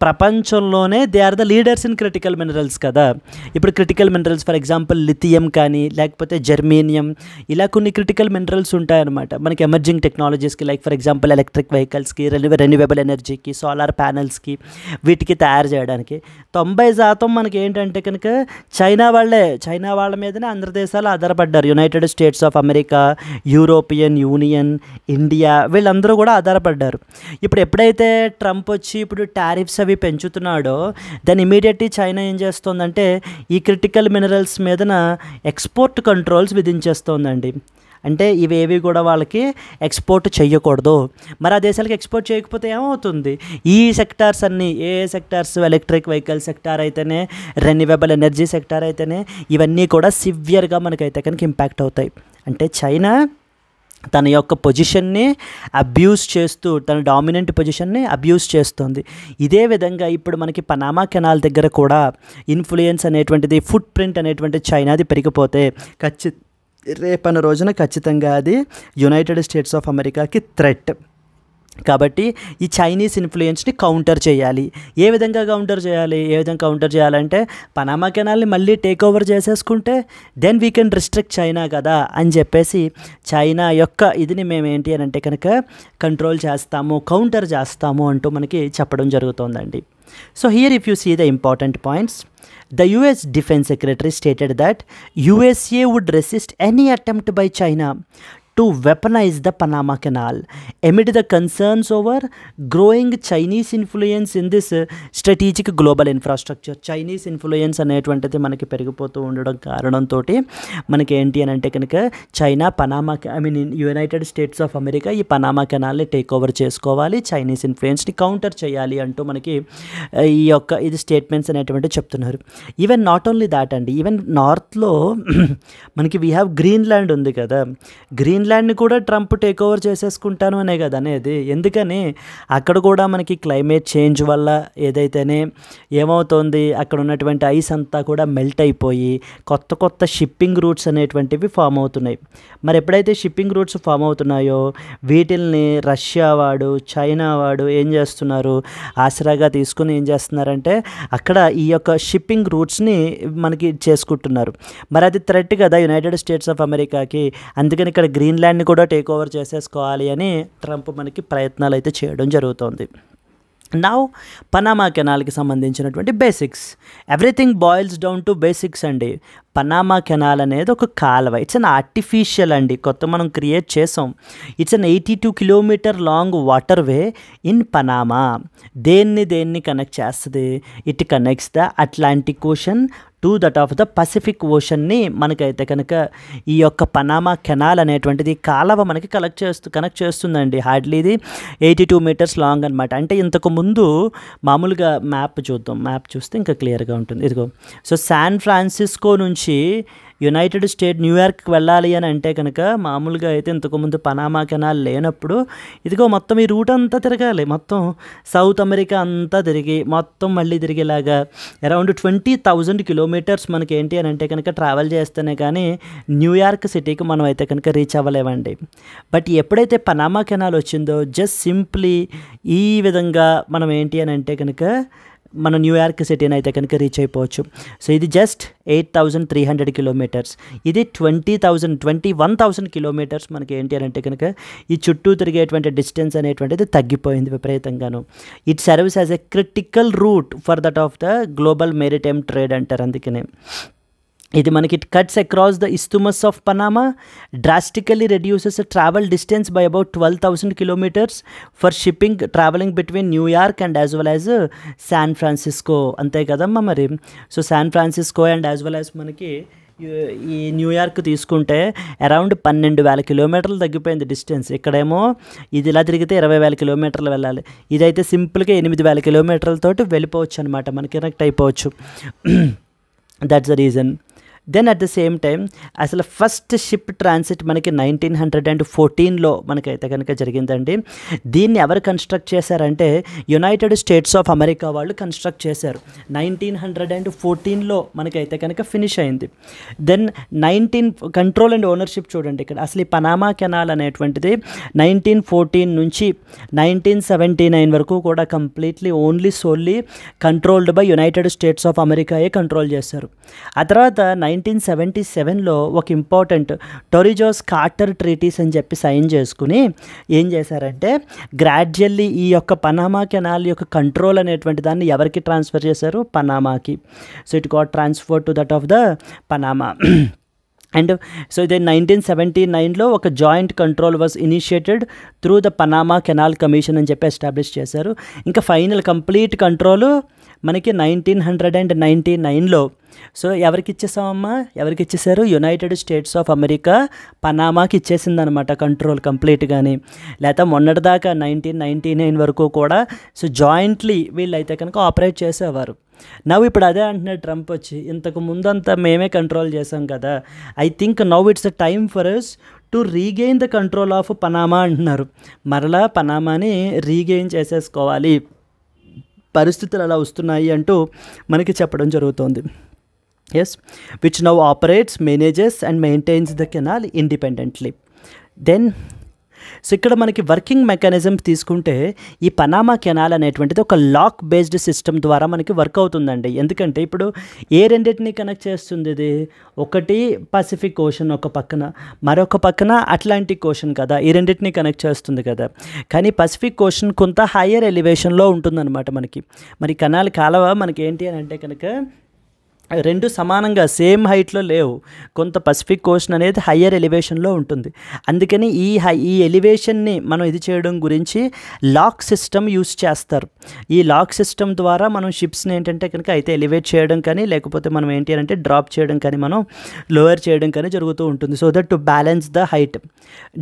ప్రపంచంలోనే they are the leaders in critical minerals కదా. ఇప్పుడు critical minerals for example lithium కానీ లేకపోతే జర్మేనియం, ఇలా కొన్ని క్రిటికల్ మినరల్స్ ఉంటాయన్నమాట మనకి ఎమర్జింగ్ టెక్నాలజీస్కి, లైక్ ఫర్ ఎగ్జాంపుల్ ఎలక్ట్రిక్ వెహికల్స్కి, రెన్యూవబుల్ ఎనర్జీకి, సోలార్ ప్యానల్స్కి, వీటికి తయారు చేయడానికి 90% మనకి ఏంటంటే కనుక చైనా వాళ్ళ మీదనే అందరి దేశాలు ఆధారపడ్డారు. United States of America, European Union, India, వీళ్ళందరూ కూడా ఆధారపడ్డారు. ఇప్పుడు ఎప్పుడైతే ట్రంప్ వచ్చి ఇప్పుడు టారిఫ్స్ అవి పెంచుతున్నాడో దాన్ని ఇమీడియట్లీ చైనా ఏం చేస్తుందంటే ఈ క్రిటికల్ మినరల్స్ మీదన ఎక్స్పోర్ట్ కంట్రోల్స్ విధించేస్తోందండి. అంటే ఇవేవి కూడా వాళ్ళకి ఎక్స్పోర్ట్ చేయకూడదు. మరి ఆ దేశాలకు ఎక్స్పోర్ట్ చేయకపోతే ఏమవుతుంది? ఈ సెక్టార్స్ అన్నీ, ఏ సెక్టార్స్, ఎలక్ట్రిక్ వెహికల్ సెక్టార్ అయితేనే, రెన్యూవబుల్ ఎనర్జీ సెక్టార్ అయితేనే, ఇవన్నీ కూడా సివియర్గా మనకైతే కనుక ఇంపాక్ట్ అవుతాయి. అంటే చైనా తన యొక్క పొజిషన్ని అబ్యూస్ చేస్తూ, తన డామినెంట్ పొజిషన్ని అబ్యూస్ చేస్తుంది. ఇదే విధంగా ఇప్పుడు మనకి పనామా కెనాల్ దగ్గర కూడా ఇన్ఫ్లుయెన్స్ అనేటువంటిది, ఫుట్ ప్రింట్ అనేటువంటి చైనాది పెరిగిపోతే రేపన్న రోజున ఖచ్చితంగా అది యునైటెడ్ స్టేట్స్ ఆఫ్ అమెరికాకి థ్రెట్. కాబట్టి ఈ చైనీస్ ఇన్ఫ్లుయెన్స్ని కౌంటర్ చేయాలి. ఏ విధంగా కౌంటర్ చేయాలంటే పనామా కెనాల్ని మళ్ళీ టేక్ ఓవర్ చేసేసుకుంటే then we can restrict China కదా అని చెప్పేసి చైనా యొక్క ఇదిని మేము ఏంటి అని అంటే కనుక కంట్రోల్ చేస్తాము, కౌంటర్ చేస్తాము అంటూ మనకి చెప్పడం జరుగుతోందండి. So here if you see the important points, the US Defense Secretary stated that USA would resist any attempt by China to weaponize the Panama Canal amid the concerns over growing Chinese influence in this strategic global infrastructure. Chinese influence అనేటువంటిది మనకి పెరిగిపోతూ ఉండడం కారణంతో మనకి ఏంటి అని అంటే కనుక China United States of America ఈ పనామా కెనాల్ని టేక్ ఓవర్ చేసుకోవాలి, చైనీస్ ఇన్ఫ్లుయెన్స్ని కౌంటర్ చేయాలి అంటూ మనకి ఈ యొక్క ఇది స్టేట్మెంట్స్ అనేటువంటి చెప్తున్నారు. ఈవెన్ నాట్ ఓన్లీ దాట్ అండి, ఈవెన్ నార్త్లో మనకి వీ హ్యావ్ గ్రీన్లాండ్ ఉంది కదా, గ్రీన్లాండ్ని కూడా ట్రంప్ టేక్ ఓవర్ చేసేసుకుంటాను అనే కదా అనేది. ఎందుకని? అక్కడ కూడా మనకి క్లైమేట్ చేంజ్ వల్ల ఏదైతేనే ఏమవుతోంది, అక్కడ ఉన్నటువంటి ఐస్ అంతా కూడా మెల్ట్ అయిపోయి కొత్త షిప్పింగ్ రూట్స్ అనేటువంటివి ఫామ్ అవుతున్నాయి. మరి ఎప్పుడైతే షిప్పింగ్ రూట్స్ ఫామ్ అవుతున్నాయో వీటిల్ని రష్యా వాడు, చైనా వాడు ఏం చేస్తున్నారు, ఆసరాగా తీసుకుని ఏం చేస్తున్నారంటే అక్కడ ఈ యొక్క షిప్పింగ్ రూట్స్ని మనకి చేసుకుంటున్నారు. మరి అది థ్రెట్ కదా యునైటెడ్ స్టేట్స్ ఆఫ్ అమెరికాకి. అందుకని ఇక్కడ గ్రీన్లాండ్ని కూడా టేక్ ఓవర్ చేసేసుకోవాలి అని ట్రంప్ మనకి ప్రయత్నాలు అయితే చేయడం జరుగుతోంది. నౌ పనామా కెనాల్కి సంబంధించినటువంటి basics, everything boils down to basics అండి. పనామా కెనాల్ అనేది ఒక కాలువ, ఇట్స్ అన్ ఆర్టిఫిషియల్ అండి, కొత్త మనం క్రియేట్ చేసాం. It's an 82 kilometre long waterway in Panama. దేన్ని కనెక్ట్ చేస్తుంది? It connects the Atlantic ocean to that of the Pacific ఓషన్ని మనకైతే కనుక ఈ యొక్క పనామా కెనాల్ అనేటువంటిది కాలవ మనకి కనెక్ట్ చేస్తుందండి. హార్డ్లీ ఇది 82 మీటర్స్ లాంగ్ అనమాట. అంటే ఇంతకు ముందు మామూలుగా మ్యాప్ చూస్తే ఇంకా క్లియర్గా ఉంటుంది. ఇదిగో, సో శాన్ ఫ్రాన్సిస్కో నుంచి యునైటెడ్ స్టేట్ న్యూయార్క్కి వెళ్ళాలి అని అంటే కనుక మామూలుగా అయితే ఇంతకుముందు పనామా కెనాల్ లేనప్పుడు ఇదిగో మొత్తం ఈ రూట్ అంతా తిరగాలి, మొత్తం సౌత్ అమెరికా అంతా తిరిగి మొత్తం మళ్ళీ తిరిగేలాగా అరౌండ్ 20,000 కిలోమీటర్స్ మనకి ఏంటి అని అంటే కనుక ట్రావెల్ చేస్తేనే కానీ న్యూయార్క్ సిటీకి మనం అయితే కనుక రీచ్ అవ్వలేమండి. బట్ ఎప్పుడైతే పనామా కెనాల్ వచ్చిందో జస్ట్ సింప్లీ ఈ విధంగా మనం ఏంటి అని అంటే కనుక మన న్యూయార్క్ సిటీని అయితే కనుక రీచ్ అయిపోవచ్చు. సో ఇది జస్ట్ 8,300 కిలోమీటర్స్, ఇది 21,000 కిలోమీటర్స్ మనకి ఏంటి అని అంటే కనుక ఈ చుట్టూ తిరిగేటువంటి డిస్టెన్స్ అనేటువంటిది తగ్గిపోయింది విపరీతంగాను. It serves as a critical route for that of the global maritime trade అంటారు. అందుకనే ఇది మనకి it cuts across the isthmus of Panama, drastically reduces travel distance by about 12,000 kilometres for shipping travelling between New York and as well as San Francisco. అంతే కదమ్మా మరి. So San Francisco and as well as మనకి ఈ New York తీసుకుంటే around 12,000 కిలోమీటర్లు తగ్గిపోయింది distance. ఇక్కడేమో ఇది ఇలా తిరిగితే 20,000 కిలోమీటర్లు వెళ్ళాలి, ఇదైతే సింపుల్గా 8,000 కిలోమీటర్లతోటి వెళ్ళిపోవచ్చు అనమాట, మనకి కనెక్ట్ అయిపోవచ్చు. That's the reason. Then at the same time అసలు ఫస్ట్ షిప్ ట్రాన్సిట్ మనకి 1914లో మనకైతే కనుక జరిగిందండి. దీన్ని ఎవరు కన్స్ట్రక్ట్ చేశారంటే యునైటెడ్ స్టేట్స్ ఆఫ్ అమెరికా వాళ్ళు కన్స్ట్రక్ట్ చేశారు. 1914లో మనకైతే కనుక ఫినిష్ అయింది. దెన్ కంట్రోల్ అండ్ ఓనర్షిప్ చూడండి ఇక్కడ. అసలు ఈ పనామా కెనాల్ అనేటువంటిది 1914 నుంచి 1979 వరకు కూడా completely solely controlled by United States of అమెరికాయే కంట్రోల్ చేశారు. ఆ తర్వాత 1977లో ఒక ఇంపార్టెంట్ టొరిజోస్ కార్టర్ ట్రీటీస్ అని చెప్పి సైన్ చేసుకుని ఏం చేశారంటే గ్రాడ్యువల్లీ ఈ యొక్క పనామా కెనాల్ యొక్క కంట్రోల్ అనేటువంటి దాన్ని ఎవరికి ట్రాన్స్ఫర్ చేశారు? పనామాకి. So it got transfer to that of the Panama. And so ఇది 1979లో ఒక joint control was initiated through the Panama Canal commission అని చెప్పి ఎస్టాబ్లిష్ చేశారు. ఇంకా ఫైనల్ కంప్లీట్ కంట్రోల్ మనకి 1999లో సో ఎవరికి ఇచ్చేసామమ్మా? ఎవరికి ఇచ్చేసారు? యునైటెడ్ స్టేట్స్ ఆఫ్ అమెరికా పనామాకి ఇచ్చేసిందనమాట కంట్రోల్ కంప్లీట్గాని. లేకపోతే మొన్నటిదాకా 1999 వరకు కూడా సో జాయింట్లీ వీళ్ళైతే కనుక ఆపరేట్ చేసేవారు. నవ్వు ఇప్పుడు అదే అంటున్నాడు ట్రంప్ వచ్చి, ఇంతకు ముందంతా మేమే కంట్రోల్ చేసాం కదా, I think now it's a time for us to regain the control of Panama అంటున్నారు. మరలా పనామాని రీగెయిన్ చేసేసుకోవాలి, పరిస్థితులు అలా వస్తున్నాయి అంటూ మనకి చెప్పడం జరుగుతుంది. Yes, which now operates, manages and maintains the canal independently. Then so ఇక్కడ మనకి వర్కింగ్ మెకానిజం తీసుకుంటే ఈ పనామా కెనాల్ అనేటువంటిది ఒక లాక్ బేస్డ్ సిస్టమ్ ద్వారా మనకి వర్క్ అవుతుందండి. ఎందుకంటే ఇప్పుడు ఏ రెండింటిని కనెక్ట్ చేస్తుంది ఇది? ఒకటి పసిఫిక్ ఓషన్ ఒక పక్కన, మరొక పక్కన అట్లాంటిక్ ఓషన్ కదా, ఈ రెండింటిని కనెక్ట్ చేస్తుంది కదా. కానీ పసిఫిక్ ఓషన్ కొంత హయ్యర్ ఎలివేషన్లో ఉంటుందన్నమాట మనకి. మరి కెనాల్ కాలువ మనకి ఏంటి అని అంటే కనుక రెండు సమానంగా సేమ్ హైట్లో లేవు. కొంత పసిఫిక్ ఓషన్ అనేది హయ్యర్ ఎలివేషన్లో ఉంటుంది. అందుకని ఈ ఎలివేషన్ని మనం ఇది చేయడం గురించి లాక్ సిస్టమ్ యూస్ చేస్తారు. ఈ లాక్ సిస్టమ్ ద్వారా మనం షిప్స్ని ఏంటంటే కనుక అయితే ఎలివేట్ చేయడం కానీ లేకపోతే మనం ఏంటి అంటే డ్రాప్ చేయడం కానీ మనం లోయర్ చేయడం కానీ జరుగుతూ ఉంటుంది. So that to balance the height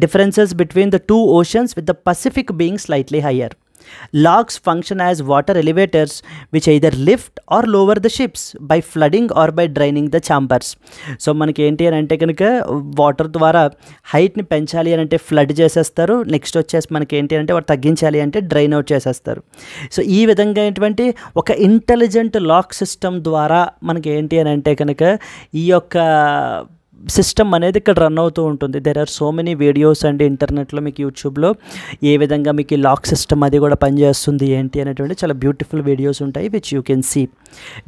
differences between the two oceans with the Pacific being slightly higher. Locks function as water elevators which either lift or lower the ships by flooding or by draining the chambers. So మనకి ఏంటి అని అంటే కనుక water ద్వారా హైట్ని పెంచాలి అని అంటే flood చేసేస్తారు, నెక్స్ట్ వచ్చేసి మనకి ఏంటి అంటే వాటి తగ్గించాలి అంటే డ్రైన్ అవుట్ చేసేస్తారు. సో ఈ విధంగా ఏంటంటే ఒక ఇంటెలిజెంట్ లాక్ సిస్టమ్ ద్వారా మనకి ఏంటి అని అంటే కనుక ఈ యొక్క సిస్టమ్ అనేది ఇక్కడ రన్ అవుతూ ఉంటుంది. There are so many videos and ఇంటర్నెట్లో మీకు యూట్యూబ్లో ఏ విధంగా మీకు ఈ లాక్ సిస్టమ్ అది కూడా పనిచేస్తుంది ఏంటి అనేటువంటి చాలా బ్యూటిఫుల్ వీడియోస్ ఉంటాయి which you can see.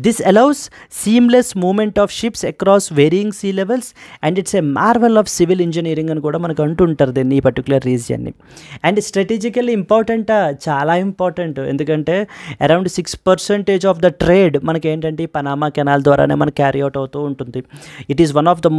This allows seamless movement of ships across varying sea levels and it's a marvel of civil engineering అని కూడా మనకు అంటుంటారు దీన్ని, ఈ పర్టికులర్ రీజియన్ని. అండ్ స్ట్రాటజికల్లీ ఇంపార్టెంటా? చాలా ఇంపార్టెంట్. ఎందుకంటే అరౌండ్ 6% ఆఫ్ ద ట్రేడ్ మనకి ఏంటంటే ఈ పనామా కెనాల్ ద్వారానే మనకు క్యారీ అవుట్ అవుతూ ఉంటుంది. It is one of the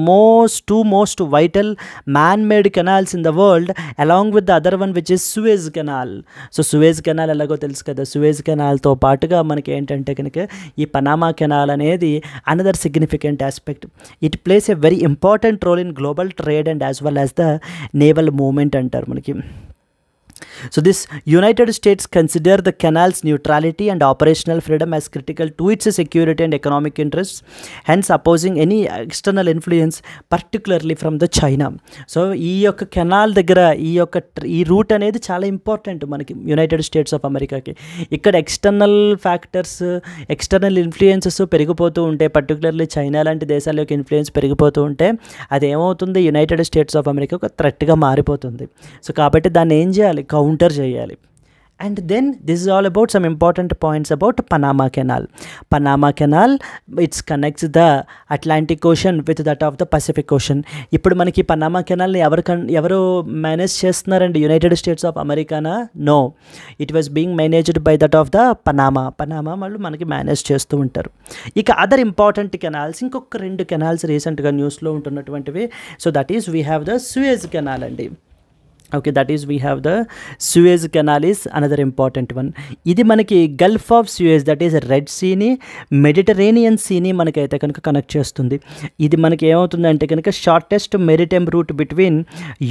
two most vital man-made canals in the world along with the other one which is Suez Canal. So Suez Canal ఎలాగో తెలుసు కదా, Suez Canal తో పాటుగా మనకి ఏంటంటే కనుక ఈ పనామా కెనాల్ అనేది another significant aspect. It plays a very important role in global trade and as well as the naval movement అంటారు మనకి. So this United States consider the canal's neutrality and operational freedom as critical to its security and economic interests, hence opposing any external influence particularly from the China. So ఈ యొక్క canal దగ్గర ఈ route అనేది చాలా important మనకి United States of అమెరికాకి. ఇక్కడ external factors, external influences పెరిగిపోతూ ఉంటే, పర్టికులర్లీ చైనా లాంటి దేశాల యొక్క ఇన్ఫ్లుయెన్స్ పెరిగిపోతూ ఉంటే అదేమవుతుంది, యునైటెడ్ స్టేట్స్ ఆఫ్ అమెరికా ఒక థ్రెట్గా మారిపోతుంది. సో కాబట్టి దాన్ని ఏం చేయాలి? కౌంటర్ చేయాలి. And then this is all about some important points about Panama Canal. Panama Canal it's connects the Atlantic ocean with that of the Pacific ocean. ఇప్పుడు మనకి Panama కెనాల్ని ఎవరు మేనేజ్ చేస్తున్నారండి? యునైటెడ్ స్టేట్స్ ఆఫ్ అమెరికానా? No, it was being managed by that of the Panama వాళ్ళు మనకి manage చేస్తూ ఉంటారు. ఇక అదర్ ఇంపార్టెంట్ కెనాల్స్, ఇంకొక 2 కెనాల్స్ రీసెంట్గా న్యూస్లో ఉంటున్నటువంటివి. So that is we have the Suez canal అండి. Okay, that is we have the Suez canal is another important one. ఇది మనకి gulf of Suez that is red సీని మెడిటరేనియన్ సీని మనకైతే కనుక కనెక్ట్ చేస్తుంది. ఇది మనకి ఏమవుతుందంటే కనుక shortest maritime route between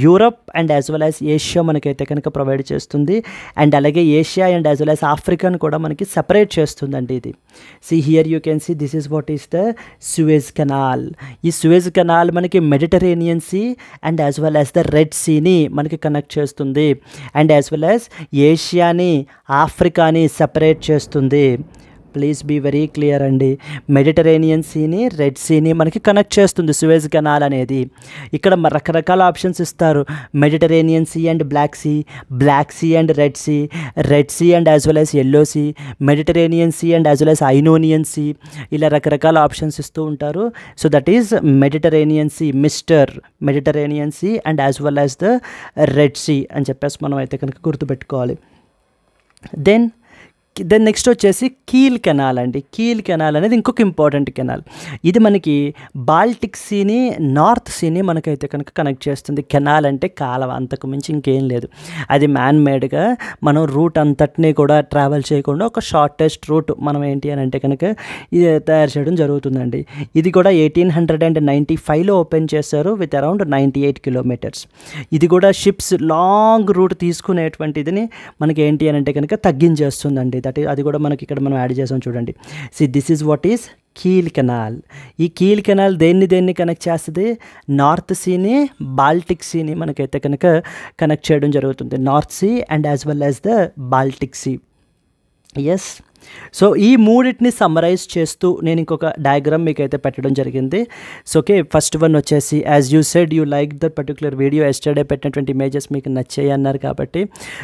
Europe and as well as Asia మనకైతే కనుక ప్రొవైడ్ చేస్తుంది. అండ్ అలాగే Asia and as well as ఆఫ్రికాను కూడా మనకి సపరేట్ చేస్తుందండి ఇది. See here you can see this is what is the Suez canal. ఈ సూయజ్ కెనాల్ మనకి Mediterranean sea and as well as the red సీని మనకి కనెక్ట్ చేస్తుంది. అండ్ యాజ్ వెల్ యాజ్ ఏషియాని ఆఫ్రికాని సెపరేట్ చేస్తుంది. ప్లీజ్ బీ వెరీ క్లియర్ అండి. Mediterranean సీని రెడ్ సీని మనకి కనెక్ట్ చేస్తుంది సూయజ్ కెనాల్ అనేది. ఇక్కడ రకరకాల ఆప్షన్స్ ఇస్తారు. Mediterranean sea and black sea, black sea and red sea, red sea and as well as yellow sea, Mediterranean sea and as well as Ionian sea, ఇలా రకరకాల options ఇస్తూ ఉంటారు. So that is Mediterranean sea, mister Mediterranean sea and as well as the red sea అని చెప్పేసి మనం అయితే కనుక గుర్తుపెట్టుకోవాలి. దెన్ నెక్స్ట్ వచ్చేసి కీల్ కెనాల్ అండి. కీల్ కెనాల్ అనేది ఇంకొక ఇంపార్టెంట్ కెనాల్. ఇది మనకి బాల్టిక్ సీని నార్త్ సీని మనకైతే కనుక కనెక్ట్ చేస్తుంది. కెనాల్ అంటే కాలవ, అంతకు మించి ఇంకేం లేదు. అది మ్యాన్ మేడ్గా మనం రూట్ అంతటినీ కూడా ట్రావెల్ చేయకుండా ఒక షార్టెస్ట్ రూట్ మనం ఏంటి అని అంటే కనుక ఇది తయారు చేయడం జరుగుతుందండి. ఇది కూడా 1895లో ఓపెన్ చేశారు విత్ అరౌండ్ 98 కిలోమీటర్స్. ఇది కూడా షిప్స్ లాంగ్ రూట్ తీసుకునేటువంటిదిని మనకి ఏంటి అని అంటే కనుక తగ్గించేస్తుందండి. అది కూడా మనకి ఇక్కడ మనం యాడ్ చేసాం చూడండి. See this is what is Kiel canal. ఈ కీల్ కెనాల్ దేన్ని కనెక్ట్ చేస్తుంది? నార్త్ సీని బాల్టిక్ సీని మనకైతే కనుక కనెక్ట్ చేయడం జరుగుతుంది. North sea and as well as the Baltic sea. Yes, so ఈ మూడింటిని సమ్మరైజ్ చేస్తూ నేను ఇంకొక డయాగ్రామ్ మీకు అయితే పెట్టడం జరిగింది. సో ఓకే, ఫస్ట్ వన్ వచ్చేసి as you said you like that particular video, yesterday పెట్టినటువంటి ఇమేజెస్ మీకు నచ్చాయి అన్నారు కాబట్టి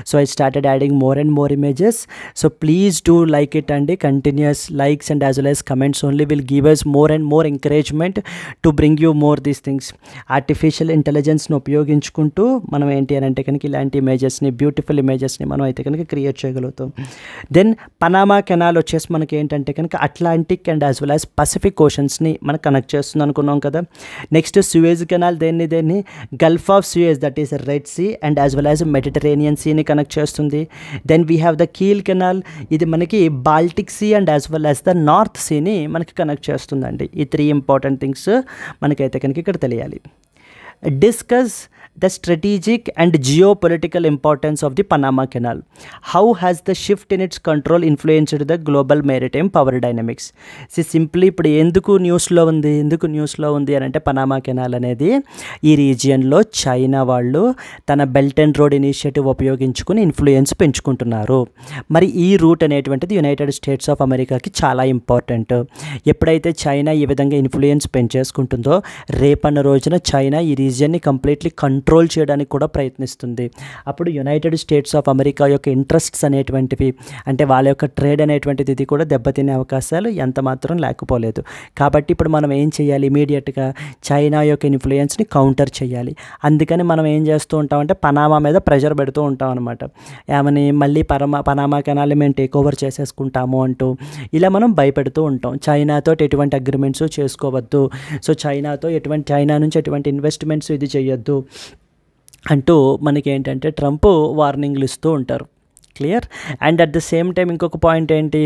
so I started adding more and more images. So please do like it అండి. Continuous likes and as well as comments only will give us more and more encouragement to bring you more these things. Artificial ఇంటెలిజెన్స్ని ఉపయోగించుకుంటూ మనం ఏంటి అని అంటే కనుక ఇలాంటి ఇమేజెస్ని, beautiful ఇమేజెస్ని మనం అయితే కనుక క్రియేట్ చేయగలుగుతాం. దెన్ పనామా కెనాల్ వచ్చేసి మనకి ఏంటంటే కనుక Atlantic and as well as Pacific ఓషన్స్ని మనకు కనెక్ట్ చేస్తుంది అనుకున్నాం కదా. నెక్స్ట్ సూయజ్ కెనాల్ దేన్ని gulf of Suez that is red sea and as well as Mediterranean సీని కనెక్ట్ చేస్తుంది. Then we have the Kiel canal. ఇది మనకి Baltic sea and as well as the north సీని మనకి కనెక్ట్ చేస్తుందండి. ఈ 3 important things మనకైతే కనుక ఇక్కడ తెలియాలి. Discuss the strategic and geopolitical importance of the Panama Canal. How has the shift in its control influenced the global maritime power dynamics? Simply ఇప్పుడు ఎందుకు న్యూస్లో ఉంది అని అంటే పనామా కెనాల్ అనేది ఈ రీజియన్లో చైనా వాళ్ళు తన బెల్ట్ అండ్ రోడ్ ఇనిషియేటివ్ ఉపయోగించుకుని ఇన్ఫ్లుయెన్స్ పెంచుకుంటున్నారు. మరి ఈ రూట్ అనేటువంటిది యునైటెడ్ స్టేట్స్ ఆఫ్ అమెరికాకి చాలా ఇంపార్టెంట్. ఎప్పుడైతే చైనా ఈ విధంగా ఇన్ఫ్లుయెన్స్ పెంచేసుకుంటుందో రేపన్న రోజున చైనా ఈ రీజియన్ని కంప్లీట్లీ కంట్రోల్ చేయడానికి కూడా ప్రయత్నిస్తుంది. అప్పుడు యునైటెడ్ స్టేట్స్ ఆఫ్ అమెరికా యొక్క ఇంట్రెస్ట్స్ అనేటువంటివి అంటే వాళ్ళ యొక్క ట్రేడ్ అనేటువంటిది ఇది కూడా దెబ్బతినే అవకాశాలు ఎంత మాత్రం లేకపోలేదు. కాబట్టి ఇప్పుడు మనం ఏం చేయాలి? ఇమీడియట్గా చైనా యొక్క ఇన్ఫ్లుయెన్స్ని కౌంటర్ చేయాలి. అందుకని మనం ఏం చేస్తూ ఉంటామంటే పనామా మీద ప్రెషర్ పెడుతూ ఉంటాం అనమాట. ఏమని మళ్ళీ పనామా కెనాల్ని మేము టేక్ ఓవర్ చేసేసుకుంటాము అంటూ ఇలా మనం భయపెడుతూ ఉంటాం. చైనాతో ఎటువంటి అగ్రిమెంట్స్ చేసుకోవద్దు, సో చైనా నుంచి ఎటువంటి ఇన్వెస్ట్మెంట్స్ ఇది చేయొద్దు అంటూ మనకి ఏంటంటే ట్రంప్ వార్నింగ్లు ఇస్తూ ఉంటారు. Clear. And at the same time ఇంకొక పాయింట్ ఏంటి,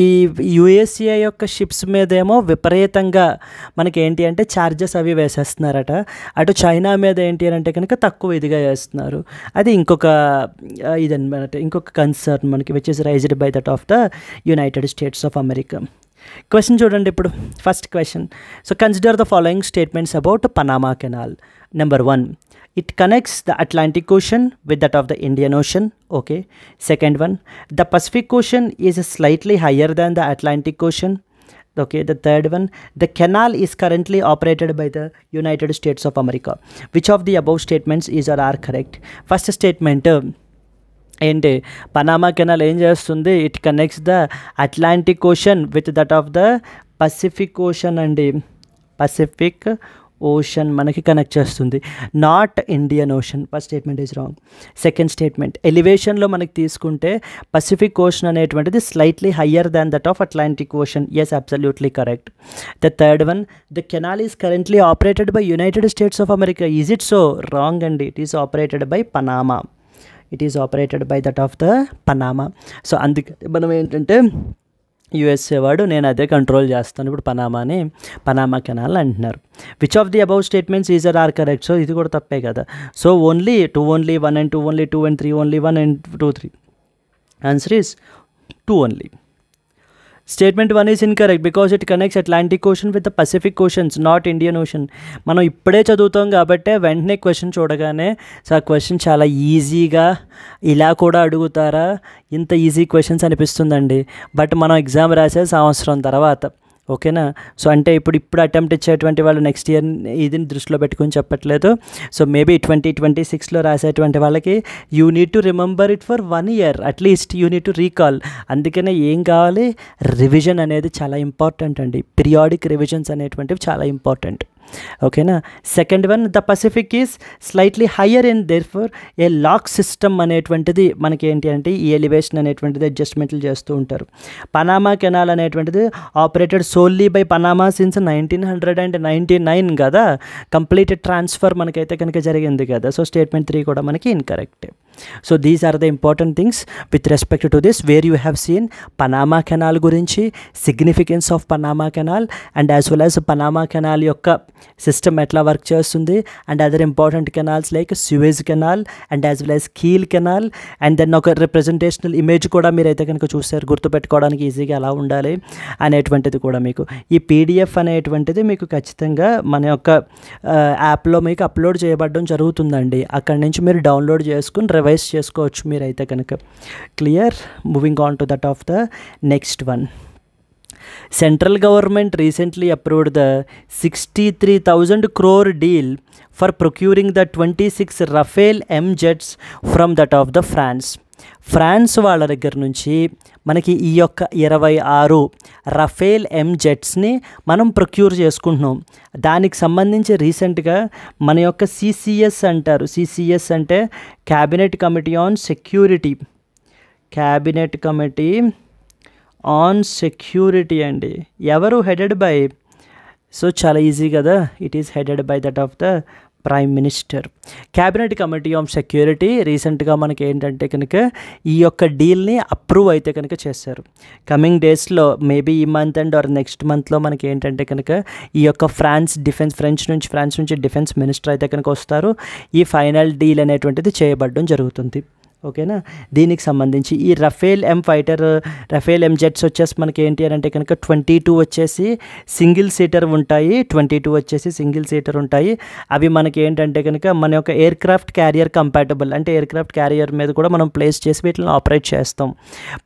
ఈ యుఎస్ఏ యొక్క షిప్స్ మీదేమో విపరీతంగా మనకి ఏంటి అంటే ఛార్జెస్ అవి వేసేస్తున్నారట. అటు చైనా మీద ఏంటి అని అంటే కనుక తక్కువ ఇదిగా వేస్తున్నారు. అది ఇదన్నమాట ఇంకొక కన్సర్న్ మనకి which is raised by that of the United States of America. Question చూడండి ఇప్పుడు, first question. So consider the following statements about Panama canal. Number 1, it connects the Atlantic Ocean with that of the Indian Ocean. Okay. Second one, the Pacific Ocean is slightly higher than the Atlantic Ocean. Okay. The third one, the canal is currently operated by the United States of America. Which of the above statements is or are correct? First statement ఏంటి, Panama canal ఏం చేస్తుంది? It connects the Atlantic ocean with that of the Pacific ocean అండి. Pacific ocean మనకి connect చేస్తుంది, not Indian ocean. First statement is wrong. Second statement, ఎలివేషన్లో మనకి తీసుకుంటే Pacific ocean అనేటువంటిది slightly higher than that of Atlantic ocean. Yes, absolutely correct. The third one, the canal is currently operated by United States of America. Is it so? Wrong అండి. It is operated by Panama. It is operated by that of the Panama. So అందుకే మనం ఏంటంటే USA వాడు నేను అదే control చేస్తాను ఇప్పుడు పనామాని, పనామా కెనాల్ అంటున్నారు. Which of the above statements is are correct? So ఇది కూడా తప్పే కదా. So only 2 only 1 and 2 only 2 and 3 only 1 and 2 3. Answer is 2 only. Statement 1 is incorrect because it connects Atlantic ocean with the Pacific oceans, not Indian ocean. మనం ఇప్పుడే చదువుతాం కాబట్టి వెంటనే question చూడగానే సో ఆ క్వశ్చన్ చాలా ఈజీగా ఇలా కూడా అడుగుతారా, ఇంత ఈజీ క్వశ్చన్స్ అనిపిస్తుందండి. బట్ మనం ఎగ్జామ్ రాసే సంవత్సరం తర్వాత, ఓకేనా. సో అంటే ఇప్పుడు అటెంప్ట్ ఇచ్చేటువంటి వాళ్ళు నెక్స్ట్ ఇయర్ ఇది దృష్టిలో పెట్టుకొని చెప్పట్లేదు. సో మేబీ 2026లో రాసేటువంటి వాళ్ళకి you need to remember it for 1 year at least, you need to recall. అందుకనే ఏం కావాలి, రివిజన్ అనేది చాలా ఇంపార్టెంట్ అండి. పీరియాడిక్ రివిజన్స్ అనేటువంటివి చాలా ఇంపార్టెంట్, ఓకేనా. Second one, the Pacific is slightly higher in therefore a lock system అనేటువంటిది మనకి ఏంటి అంటే ఈ ఎలివేషన్ అనేటువంటిది అడ్జస్ట్మెంట్లు చేస్తూ ఉంటారు. పనామా కెనాల్ అనేటువంటిది operated solely by Panama since 1999 కదా. కంప్లీట్ ట్రాన్స్ఫర్ మనకైతే కనుక జరిగింది కదా. సో స్టేట్మెంట్ 3 కూడా మనకి incorrect. So these are the important things with respect to this where you have seen Panama canal గురించి, significance of Panama canal and as well as Panama canal యొక్క system ఎట్లా work చేస్తుంది and other important canals like Suez canal and as well as Kiel canal. And then ఒక representational image కూడా మీరైతే కనుక చూసారు, గుర్తుపెట్టుకోవడానికి ఈజీగా ఎలా ఉండాలి అనేటువంటిది కూడా మీకు ఈ పీడిఎఫ్ అనేటువంటిది మీకు ఖచ్చితంగా మన యొక్క యాప్లో మీకు అప్లోడ్ చేయబడడం జరుగుతుందండి. అక్కడి నుంచి మీరు డౌన్లోడ్ చేసుకుని రివైజ్ చేసుకోవచ్చు మీరైతే కనుక. Clear? Moving on to that of the next one. Central government recently approved the 63,000 crore deal for procuring the 26 Rafale M jets from that of the France. France వాళ్ళ దగ్గర నుంచి మనకి ఈ యొక్క 26 రఫేల్ ఎం జెట్స్ని మనం ప్రొక్యూర్ చేసుకుంటున్నాం. దానికి సంబంధించి రీసెంట్గా మన యొక్క సిసిఎస్ అంటారు. సిసిఎస్ అంటే cabinet committee on security, cabinet committee on security అండి. ఎవరు హెడెడ్ బై? సో చాలా ఈజీ కదా, it is headed by that of the prime minister. Cabinet committee of security రీసెంట్గా మనకి ఏంటంటే కనుక ఈ యొక్క డీల్ని అప్రూవ్ అయితే కనుక చేశారు. కమింగ్ డేస్లో మేబీ ఈ మంత్ అండ్ ఆర్ నెక్స్ట్ మంత్లో మనకి ఏంటంటే కనుక ఈ యొక్క ఫ్రాన్స్ నుంచి డిఫెన్స్ మినిస్టర్ అయితే కనుక వస్తారు. ఈ ఫైనల్ డీల్ అనేటువంటిది చేయబడడం జరుగుతుంది, ఓకేనా. దీనికి సంబంధించి ఈ రఫేల్ ఎం జెట్స్ వచ్చేసి మనకి ఏంటి అని అంటే కనుక 22 వచ్చేసి సింగిల్ సీటర్ ఉంటాయి. అవి మనకి ఏంటంటే కనుక మన యొక్క ఎయిర్ క్రాఫ్ట్ క్యారియర్ కంపాటబుల్, అంటే ఎయిర్ క్రాఫ్ట్ క్యారియర్ మీద కూడా మనం ప్లేస్ చేసి వీటిని ఆపరేట్ చేస్తాం.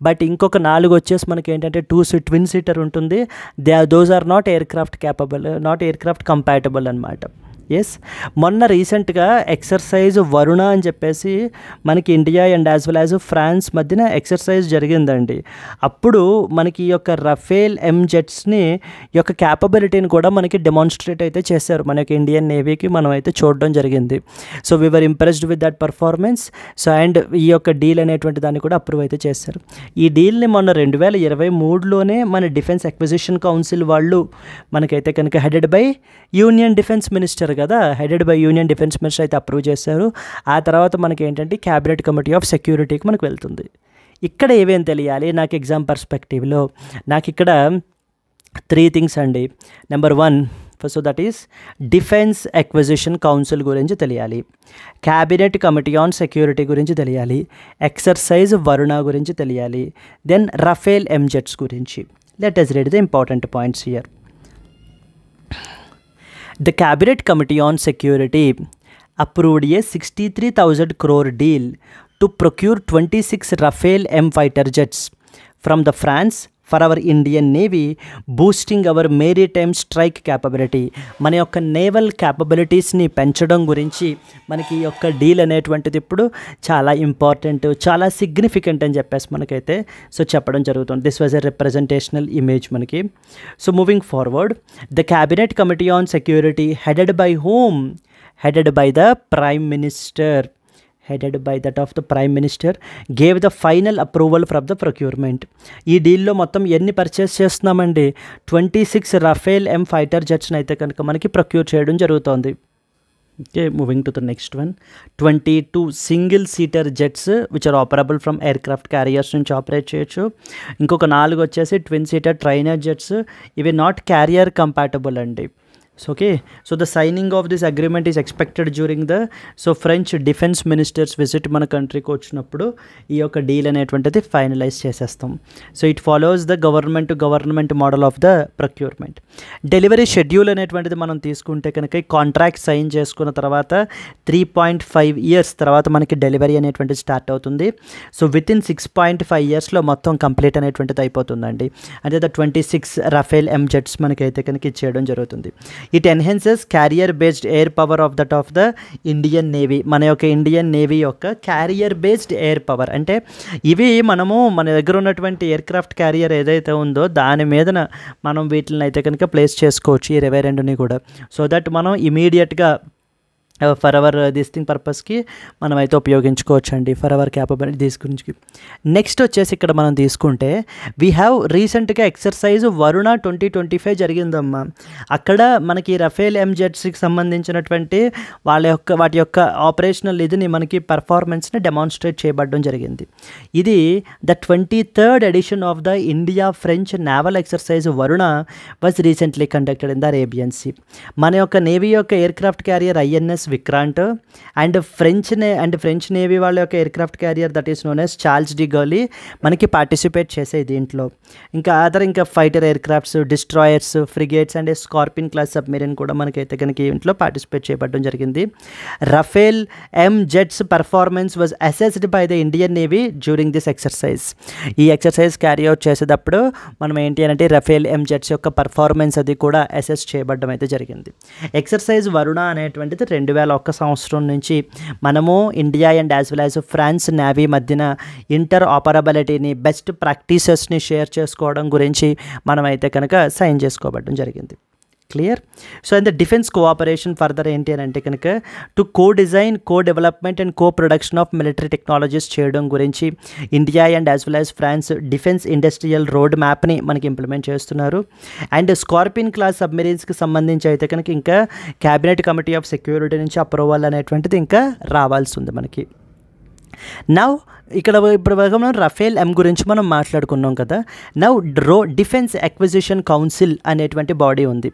బట్ ఇంకొక 4 వచ్చేసి మనకి ఏంటంటే ట్విన్ సీటర్ ఉంటుంది. Those are not aircraft compatible అనమాట. ఎస్, మొన్న రీసెంట్గా ఎక్సర్సైజ్ వరుణ అని చెప్పేసి మనకి India and as well as France మధ్యన ఎక్సర్సైజ్ జరిగిందండి. అప్పుడు మనకి ఈ యొక్క రఫేల్ ఎం జెట్స్ని యొక్క క్యాపబిలిటీని కూడా మనకి డెమాన్స్ట్రేట్ అయితే చేశారు మన యొక్క ఇండియన్ నేవీకి మనం అయితే చూడడం జరిగింది. So we were impressed with that performance. So and ఈ యొక్క డీల్ అనేటువంటి దాన్ని కూడా అప్రూవ్ అయితే చేశారు. ఈ డీల్ని మొన్న 2023లోనే మన డిఫెన్స్ అక్విజిషన్ కౌన్సిల్ వాళ్ళు మనకైతే కనుక headed by union defence minister అయితే అప్రూవ్ చేశారు. ఆ తర్వాత మనకి ఏంటంటే క్యాబినెట్ కమిటీ ఆఫ్ సెక్యూరిటీకి మనకు వెళ్తుంది. ఇక్కడ ఏమేం తెలియాలి నాకు ఎగ్జామ్ పర్స్పెక్టివ్లో? నాకు ఇక్కడ 3 థింగ్స్ అండి. Number 1, so that is defence acquisition council గురించి తెలియాలి, క్యాబినెట్ కమిటీ ఆన్ సెక్యూరిటీ గురించి తెలియాలి, ఎక్సర్సైజ్ వరుణ గురించి తెలియాలి, దెన్ రఫేల్ ఎం జెట్స్ గురించి. Let us read the important points here. The Cabinet Committee on Security approved a 63,000 crore deal to procure 26 Rafale M fighter jets from the France for our Indian navy, boosting our maritime strike capability. మన యొక్క naval క్యాపబిలిటీస్ని పెంచడం గురించి మనకి ఈ యొక్క deal అనేటువంటిది ఇప్పుడు చాలా ఇంపార్టెంట్, చాలా సిగ్నిఫికెంట్ అని చెప్పేసి మనకైతే చెప్పడం జరుగుతుంది. This was a representational image మనకి. So moving forward, the cabinet committee on security headed by whom? Headed by the Prime Minister. Headed by that of the Prime Minister, gave the final approval from the procurement. ఈ డీల్లో మొత్తం ఎన్ని purchase చేస్తున్నామండి? 26 Rafale M fighter జెట్స్ని అయితే కనుక మనకి procure చేయడం జరుగుతోంది. Okay, moving to the next one, 22 single seater jets which are operable from aircraft carriers నుంచి ఆపరేట్ చేయొచ్చు. ఇంకొక 4 వచ్చేసి ట్విన్ సీటర్ ట్రైనర్ జెట్స్, ఇవి నాట్ క్యారియర్ కంపాటబుల్ అండి. So okay, so the signing of this agreement is expected during the French defense ministers visit మన కంట్రీకి వచ్చినప్పుడు ఈ యొక్క డీల్ అనేటువంటిది ఫైనలైజ్ చేసేస్తాం. So it follows the government to government model of the procurement. Delivery schedule అనేటువంటిది మనం తీసుకుంటే కనుక ఈ కాంట్రాక్ట్ సైన్ చేసుకున్న తర్వాత 3.5 years తర్వాత మనకి డెలివరీ అనేటువంటిది స్టార్ట్ అవుతుంది. సో వితిన్ 6.5 yearsలో మొత్తం కంప్లీట్ అనేటువంటిది అయిపోతుందండి. అంటే ద 26 రఫేల్ M జెట్స్ మనకైతే కనుక ఇచ్చేయడం జరుగుతుంది. It enhances carrier based air power of that of the Indian navy. మన యొక్క ఇండియన్ నేవీ యొక్క క్యారియర్ బేస్డ్ ఎయిర్ పవర్ అంటే ఇవి మనము మన దగ్గర ఉన్నటువంటి ఎయిర్క్రాఫ్ట్ క్యారియర్ ఏదైతే ఉందో దాని మీదన మనం వీటిని అయితే కనుక ప్లేస్ చేసుకోవచ్చు ఈ 22ని కూడా. సో దట్ మనం ఇమీడియట్గా ఫర్ అవర్ దిస్ థింగ్ పర్పస్కి మనం అయితే ఉపయోగించుకోవచ్చు అండి, ఫర్ అవర్ క్యాపబిలిటీ దీస్ గురించి. నెక్స్ట్ వచ్చేసి ఇక్కడ మనం తీసుకుంటే వీ హ్యావ్ రీసెంట్గా ఎక్సర్సైజ్ వరుణ 2025 జరిగిందమ్మా. అక్కడ మనకి రఫేల్ M జెట్స్కి సంబంధించినటువంటి వాటి యొక్క ఆపరేషనల్ ఇదిని మనకి పర్ఫార్మెన్స్ని డెమాన్స్ట్రేట్ చేయబడడం జరిగింది. ఇది the 23rd edition of the India French naval exercise Varuna was recently conducted in the Arabian sea. మన యొక్క నేవీ యొక్క aircraft carrier INS Vikrant and French navy వాళ్ళ యొక్క aircraft carrier that is known as Charles de Gaulle మనకి participate చేసాయి దీంట్లో. ఇంకా fighter aircrafts, destroyers, frigates and Scorpene class submarine కూడా మనకైతే కనుక ఇంట్లో పార్టిసిపేట్ చేయబడడం జరిగింది. Rafale M jets performance was assessed by the Indian navy during this exercise. ఈ ఎక్సర్సైజ్ క్యారీ అవుట్ చేసేటప్పుడు మనం ఏంటి అంటే రఫేల్ M జెట్స్ యొక్క పర్ఫార్మెన్స్ అది కూడా అసెస్ చేయబడడం అయితే జరిగింది. ఎక్సర్సైజ్ వరుణ అనేటువంటిది 2001 సంవత్సరం నుంచి మనము India and as well as France navy మధ్యన ఇంటర్ ఆపరబిలిటీని, బెస్ట్ ప్రాక్టీసెస్ని షేర్ చేసుకోవడం గురించి మనమైతే కనుక సైన్ చేసుకోవడం జరిగింది. Clear. So and the defence cooperation further ఏంటి అని అంటే కనుక to co-design, co-development and co-production of military technologies చేయడం గురించి India and as well as France defence industrial road మ్యాప్ని మనకి ఇంప్లిమెంట్ చేస్తున్నారు. అండ్ స్కార్పిన్ క్లాస్ సబ్మెరీన్స్కి సంబంధించి అయితే కనుక ఇంకా క్యాబినెట్ కమిటీ ఆఫ్ సెక్యూరిటీ నుంచి అప్రూవల్ అనేటువంటిది ఇంకా రావాల్సి ఉంది మనకి. నౌ ఇక్కడ ఇప్పుడు మనం రఫేల్ M గురించి మనం మాట్లాడుకున్నాం కదా. నౌ డిఫెన్స్ ఎక్విజిషన్ కౌన్సిల్ అనేటువంటి బాడీ ఉంది.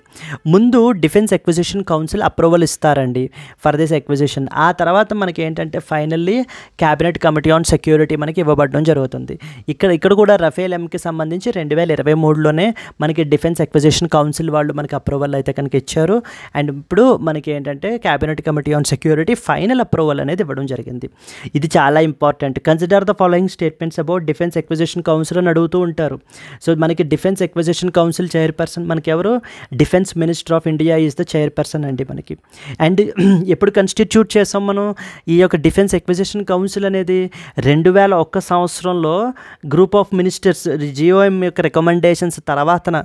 ముందు డిఫెన్స్ ఎక్విజిషన్ కౌన్సిల్ అప్రూవల్ ఇస్తారండి ఫర్ దిస్ ఎక్విజిషన్. ఆ తర్వాత మనకి ఏంటంటే finally cabinet committee on security మనకి ఇవ్వబడడం జరుగుతుంది. ఇక్కడ కూడా రఫేల్ Mకి సంబంధించి 2023లోనే మనకి డిఫెన్స్ ఎక్విజిషన్ కౌన్సిల్ వాళ్ళు మనకి అప్రూవల్ అయితే కనుక ఇచ్చారు. అండ్ ఇప్పుడు మనకి ఏంటంటే cabinet committee on security final approval అనేది ఇవ్వడం జరిగింది. ఇది చాలా important. Consider the following statements about defence acquisition council అని అడుగుతూ ఉంటారు. సో మనకి డిఫెన్స్ ఎక్విజిషన్ కౌన్సిల్ చైర్పర్సన్ మనకి ఎవరు? Defence minister of India is the chairperson అండి మనకి. అండ్ ఎప్పుడు కన్స్టిట్యూట్ చేసాం మనం ఈ యొక్క డిఫెన్స్ ఎక్విజిషన్ కౌన్సిల్ అనేది? 2001 సంవత్సరంలో గ్రూప్ ఆఫ్ మినిస్టర్స్ GOM యొక్క రికమెండేషన్స్ తర్వాతన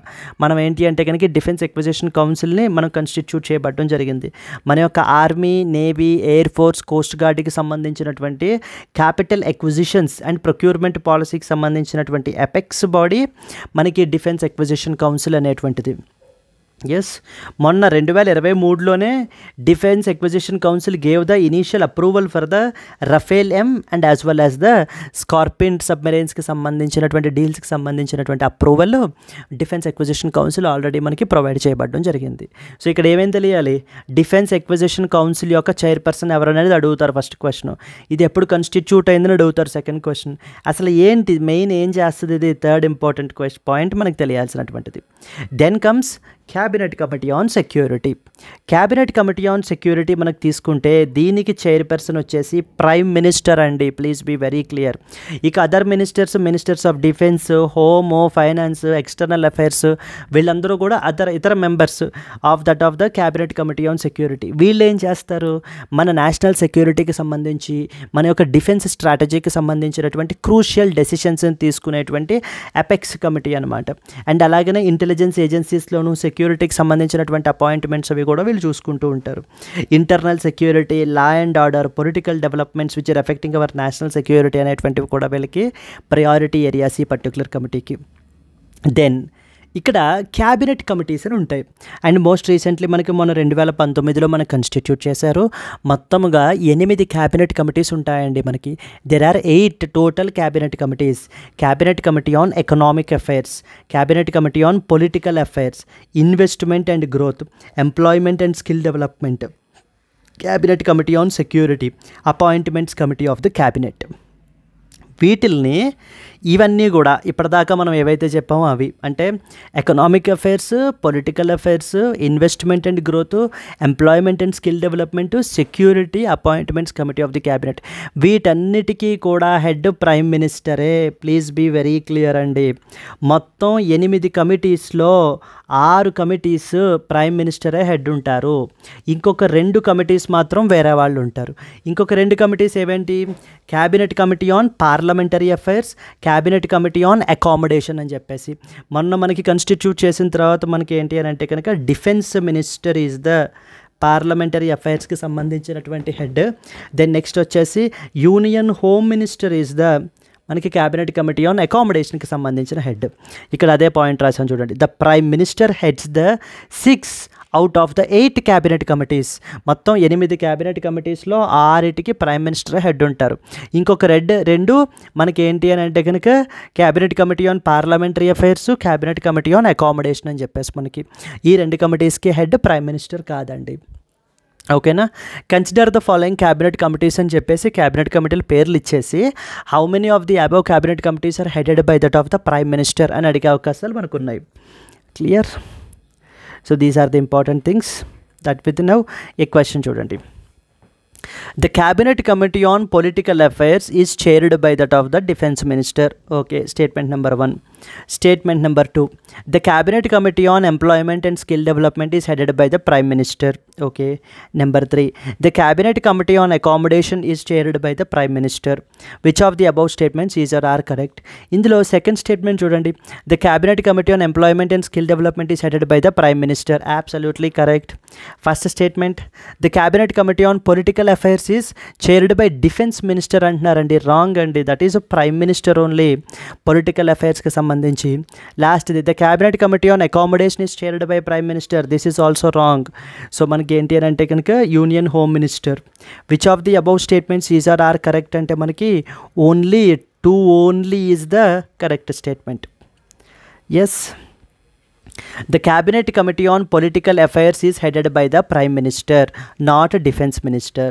మనం ఏంటి అంటే కనుక డిఫెన్స్ ఎక్విజిషన్ కౌన్సిల్ని మనం కన్స్టిట్యూట్ చేయబడడం జరిగింది. మన యొక్క army, navy, air force, coast గార్డ్కి సంబంధించినటువంటి క్యాపిటల్ ఎక్విజిషన్స్ అండ్ ప్రొక్యూర్మెంట్ పాలసీకి సంబంధించినటువంటి ఎపెక్స్ బాడీ మనకి డిఫెన్స్ ఎక్విజిషన్ కౌన్సిల్ అనేటువంటిది. ఎస్, మొన్న 2023లోనే defence acquisition council gave the initial approval for the Rafale M and as well as the Scorpene సబ్మెరైన్స్కి సంబంధించినటువంటి డీల్స్కి సంబంధించినటువంటి approval defence acquisition council already మనకి ప్రొవైడ్ చేయబడడం జరిగింది. సో ఇక్కడ ఏమేం తెలియాలి? డిఫెన్స్ ఎక్విజిషన్ కౌన్సిల్ యొక్క చైర్పర్సన్ ఎవరనేది అడుగుతారు ఫస్ట్ క్వశ్చన్. ఇది ఎప్పుడు కన్స్టిట్యూట్ అయిందని అడుగుతారు సెకండ్ క్వశ్చన్. అసలు ఏంటి మెయిన్ ఏం చేస్తుంది? ఇది థర్డ్ ఇంపార్టెంట్ పాయింట్ మనకు తెలియాల్సినటువంటిది. Then comes cabinet committee on security. Cabinet committee on security మనకు తీసుకుంటే దీనికి చైర్పర్సన్ వచ్చేసి ప్రైమ్ మినిస్టర్ అండి. Please be very clear. ఇక other ministers of defence, home, finance, external affairs వీళ్ళందరూ కూడా ఇతర members of the cabinet committee on security. వీళ్ళు ఏం చేస్తారు, మన నేషనల్ సెక్యూరిటీకి సంబంధించి, మన యొక్క డిఫెన్స్ స్ట్రాటజీకి సంబంధించినటువంటి క్రూషియల్ డెసిషన్స్ని తీసుకునేటువంటి అపెక్స్ కమిటీ అనమాట. అండ్ అలాగనే ఇంటెలిజెన్స్ ఏజెన్సీస్లోనూ సెక్యూరిటీకి సంబంధించినటువంటి అపాయింట్మెంట్స్ అవి కూడా వీళ్ళు చూసుకుంటూ ఉంటారు. Internal security, law and order, political developments which are affecting our national security అనేటువంటివి కూడా వీళ్ళకి ప్రయారిటీ ఏరియాస్ ఈ పర్టికులర్ కమిటీకి. దెన్ ఇక్కడ క్యాబినెట్ కమిటీస్ అని ఉంటాయి. అండ్ మోస్ట్ రీసెంట్లీ మనకి మొన్న 2019లో మనకు కన్స్టిట్యూట్ చేశారు. మొత్తముగా 8 క్యాబినెట్ కమిటీస్ ఉంటాయండి మనకి. There are 8 total cabinet committees. Cabinet committee on economic affairs, cabinet committee on political affairs, investment and growth, employment and skill development, cabinet committee on security, appointments committee of the cabinet. వీటిల్ని ఇవన్నీ కూడా ఇప్పటిదాకా మనం ఏవైతే చెప్పామో అవి అంటే economic affairs, political affairs, investment and growth, employment and skill development, security, appointments committee of the cabinet. వీటన్నిటికీ కూడా హెడ్ ప్రైమ్ మినిస్టరే. ప్లీజ్ బీ వెరీ క్లియర్ అండి. మొత్తం 8 కమిటీస్లో 6 కమిటీస్ ప్రైమ్ మినిస్టరే హెడ్ ఉంటారు. ఇంకొక 2 కమిటీస్ మాత్రం వేరే వాళ్ళు ఉంటారు. ఇంకొక 2 కమిటీస్ ఏవేంటి, cabinet committee on parliamentary affairs, cabinet committee on accommodation అని చెప్పేసి. మొన్న మనకి కన్స్టిట్యూట్ చేసిన తర్వాత మనకి ఏంటి అని అంటే కనుక defence minister is the parliamentary అఫైర్స్కి సంబంధించినటువంటి హెడ్. దెన్ నెక్స్ట్ వచ్చేసి union home minister is the మనకి క్యాబినెట్ కమిటీ ఆన్ అకామిడేషన్కి సంబంధించిన హెడ్. ఇక్కడ అదే పాయింట్ రాసాను చూడండి. The prime minister heads the 6 out of the 8 cabinet committees. మొత్తం 8 క్యాబినెట్ కమిటీస్లో 6కి ప్రైమ్ మినిస్టర్ హెడ్ ఉంటారు. ఇంకొక 2 మనకి ఏంటి అని అంటే కనుక cabinet committee on parliamentary affairs, cabinet committee on accommodation అని చెప్పేసి మనకి ఈ 2 కమిటీస్కి హెడ్ ప్రైమ్ మినిస్టర్ కాదండి. ఓకేనా. Consider the following cabinet committees అని చెప్పేసి క్యాబినెట్ కమిటీల పేర్లు ఇచ్చేసి how many of the above cabinet committees are headed by that of the prime minister అని అడిగే అవకాశాలు మనకు ఉన్నాయి. Clear. So these are the important things that with now a question చూడండి. The cabinet committee on political affairs is chaired by that of the defense minister. Okay, statement number 1. Statement number 2. The cabinet committee on employment and skill development is headed by the prime minister. Okay. Number 3. The cabinet committee on accommodation is chaired by the prime minister. Which of the above statements is or are correct? Indulo second statement chudandi. The cabinet committee on employment and skill development is headed by the prime minister. Absolutely correct. First statement. The cabinet committee on political affairs is chaired by defense minister అంటున్నారండి. Wrong అండి. That is prime minister only political అఫైర్స్కి సంబంధించి. లాస్ట్ది the cabinet committee on accommodation is chaired by prime minister. This is also wrong. So మనకి ఏంటి అని అంటే కనుక union home minister. Which of the above statements is are correct అంటే మనకి only 2 only is the correct statement. Yes. The cabinet committee on political affairs is headed by the prime minister, not defense minister.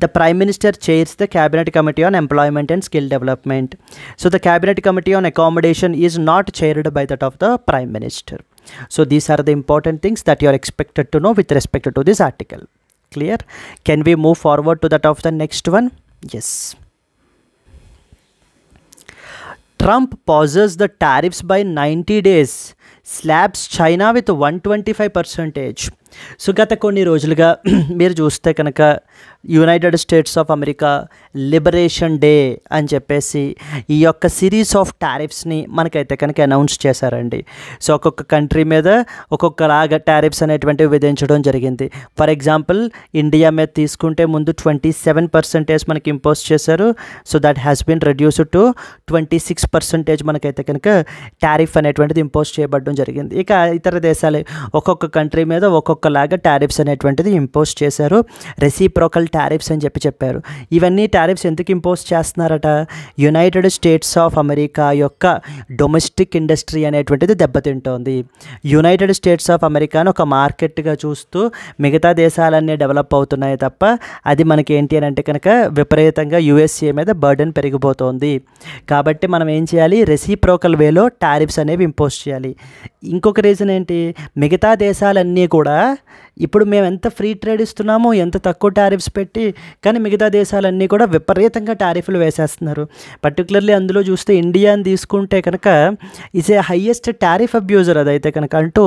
The prime minister chairs the cabinet committee on employment and skill development. So the cabinet committee on accommodation is not chaired by that of the prime minister. So these are the important things that you are expected to know with respect to this article. Clear? Can we move forward to that of the next one? Yes. Trump pauses the tariffs by 90 days. Slabs China with 125%. So గత కొన్ని రోజులుగా మీరు చూస్తే కనుక United States of America liberation day అని చెప్పేసి ఈ యొక్క సిరీస్ ఆఫ్ టారిఫ్స్ని మనకైతే కనుక అనౌన్స్ చేశారండి. సో ఒక్కొక్క కంట్రీ మీద ఒక్కొక్కలాగా టారిఫ్స్ అనేటువంటివి విధించడం జరిగింది. ఫర్ ఎగ్జాంపుల్ ఇండియా మీద తీసుకుంటే ముందు 27% మనకి ఇంపోజ్ చేశారు. So that has been reduced to 26% మనకైతే కనుక టారిఫ్ అనేటువంటిది ఇంపోజ్ చేయబడడం జరిగింది. ఇక ఇతర దేశాలు ఒక్కొక్క కంట్రీ మీద ఒక్కొక్క ఒక్కొక్కలాగా టారిఫ్స్ అనేటువంటిది ఇంపోజ్ చేశారు. రెసిప్రోకల్ టారిఫ్స్ అని చెప్పారు. ఇవన్నీ టారిఫ్స్ ఎందుకు ఇంపోజ్ చేస్తున్నారట? యునైటెడ్ స్టేట్స్ ఆఫ్ అమెరికా యొక్క డొమెస్టిక్ ఇండస్ట్రీ అనేటువంటిది దెబ్బతింటోంది. యునైటెడ్ స్టేట్స్ ఆఫ్ అమెరికాను ఒక మార్కెట్గా చూస్తూ మిగతా దేశాలన్నీ డెవలప్ అవుతున్నాయి తప్ప అది మనకి ఏంటి అని అంటే కనుక విపరీతంగా యుఎస్ఏ మీద బర్డెన్ పెరిగిపోతుంది. కాబట్టి మనం ఏం చేయాలి? రెసిప్రోకల్ వేలో టారిఫ్స్ అనేవి ఇంపోజ్ చేయాలి. ఇంకొక రీజన్ ఏంటి? మిగతా దేశాలన్నీ కూడా ఇప్పుడు మేము ఎంత ఫ్రీ ట్రేడ్ ఇస్తున్నామో, ఎంత తక్కువ టారిఫ్స్ పెట్టి, కానీ మిగతా దేశాలన్నీ కూడా విపరీతంగా టారిఫ్లు వేసేస్తున్నారు. పర్టికులర్లీ అందులో చూస్తే ఇండియాని తీసుకుంటే కనుక is a highest tariff abuser అదైతే కనుక అంటూ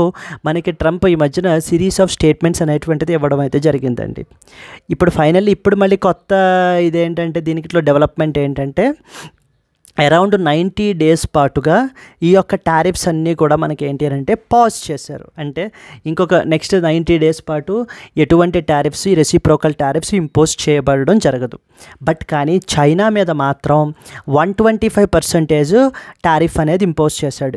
మనకి ట్రంప్ ఈ మధ్యన సిరీస్ ఆఫ్ స్టేట్మెంట్స్ అనేటువంటిది ఇవ్వడం అయితే జరిగిందండి. ఇప్పుడు ఫైనల్లీ ఇప్పుడు మళ్ళీ కొత్త ఇదేంటంటే దీనికిలో డెవలప్మెంట్ ఏంటంటే అరౌండ్ 90 డేస్ పాటుగా ఈ యొక్క టారిఫ్స్ అన్నీ కూడా మనకి ఏంటి అని అంటే పాజ్ చేశారు. అంటే ఇంకొక నెక్స్ట్ 90 డేస్ పాటు ఎటువంటి టారిఫ్స్, ఈ రెసిప్రోకల్ టారిఫ్స్ ఇంపోజ్ చేయబడడం జరగదు. బట్ కానీ చైనా మీద మాత్రం 125% టారిఫ్ అనేది ఇంపోజ్ చేశాడు.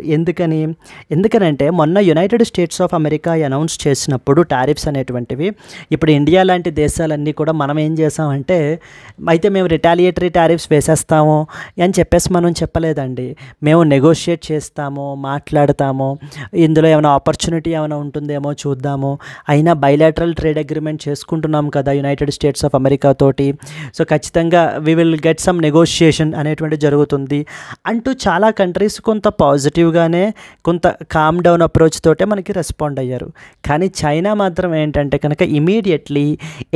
ఎందుకనంటే మొన్న United States of America announce చేసినప్పుడు టారిఫ్స్ అనేటువంటివి, ఇప్పుడు ఇండియా లాంటి దేశాలన్నీ కూడా మనం ఏం చేసామంటే అయితే మేము రిటాలియేటరీ టారిఫ్స్ వేసేస్తాము అని చెప్పేసి మనం చెప్పలేదండి. మేము నెగోషియేట్ చేస్తాము, మాట్లాడతాము, ఇందులో ఏమైనా ఆపర్చునిటీ ఏమైనా ఉంటుందేమో చూద్దాము, అయినా బైలాటరల్ ట్రేడ్ అగ్రిమెంట్ చేసుకుంటున్నాం కదా యునైటెడ్ స్టేట్స్ ఆఫ్ అమెరికా తోటి, సో ఖచ్చితంగా we will get some negotiation అనేటువంటి జరుగుతుంది అంటూ చాలా కంట్రీస్ కొంత పాజిటివ్గానే కొంత కామ్ డౌన్ అప్రోచ్ తోటే మనకి రెస్పాండ్ అయ్యారు. కానీ చైనా మాత్రం ఏంటంటే కనుక ఇమీడియట్లీ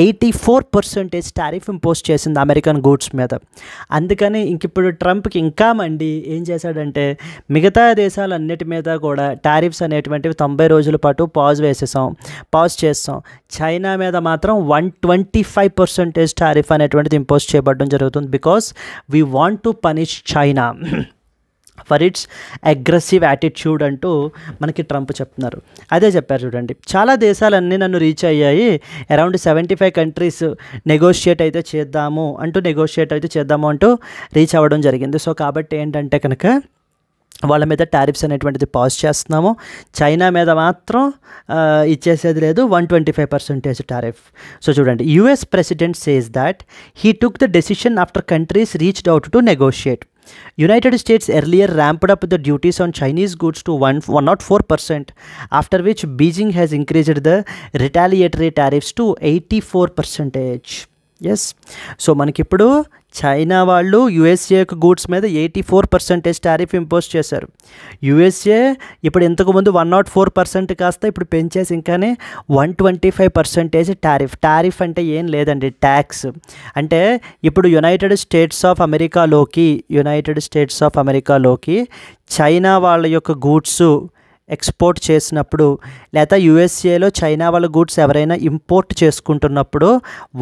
84% టారిఫ్ ఇంపోజ్ చేసింది అమెరికన్ గూడ్స్ మీద. అందుకని ఇంక ఇప్పుడు ట్రంప్కి ఇంకా మండి ఏం చేశాడంటే మిగతా దేశాలన్నిటి మీద కూడా టారిఫ్స్ అనేటువంటివి 90 రోజుల పాటు పాజ్ చేస్తాం. చైనా మీద మాత్రం 125% టారిఫ్ అనేటువంటిది ఇంపోజ్ చేయబడడం జరుగుతుంది. Because we want to punish China for it's aggressive attitude అంటూ మనకి ట్రంప్ చెప్తున్నారు. అదే చెప్పారు చూడండి, చాలా దేశాలన్నీ నన్ను రీచ్ అయ్యాయి, అరౌండ్ 75 కంట్రీస్ నెగోషియేట్ అయితే చేద్దాము అంటూ రీచ్ అవ్వడం జరిగింది. సో కాబట్టి ఏంటంటే కనుక వాళ్ళ మీద టారిఫ్స్ అనేటువంటిది పాజ్ చేస్తున్నాము. చైనా మీద మాత్రం ఇచ్చేసేది లేదు, 125% టారిఫ్. సో చూడండి, US president says that he took the decision after countries reached out to negotiate. United States earlier ramped up the duties on Chinese goods to 104%, after which Beijing has increased the retaliatory tariffs to 84%. Yes, so మనకిప్పుడు China వాళ్ళు USA యొక్క goods మీద 84% tariff impose చేశారు. USA ఇప్పుడు ఇంతకుముందు 104% కాస్త ఇప్పుడు పెంచేసి ఇంకానే 125% టారిఫ్ అంటే ఏం లేదండి, ట్యాక్స్. అంటే ఇప్పుడు యునైటెడ్ స్టేట్స్ ఆఫ్ అమెరికాలోకి చైనా వాళ్ళ యొక్క గూడ్స్ ఎక్స్పోర్ట్ చేసినప్పుడు, లేదా యుఎస్ఏలో చైనా వాళ్ళ గూడ్స్ ఎవరైనా ఇంపోర్ట్ చేసుకుంటున్నప్పుడు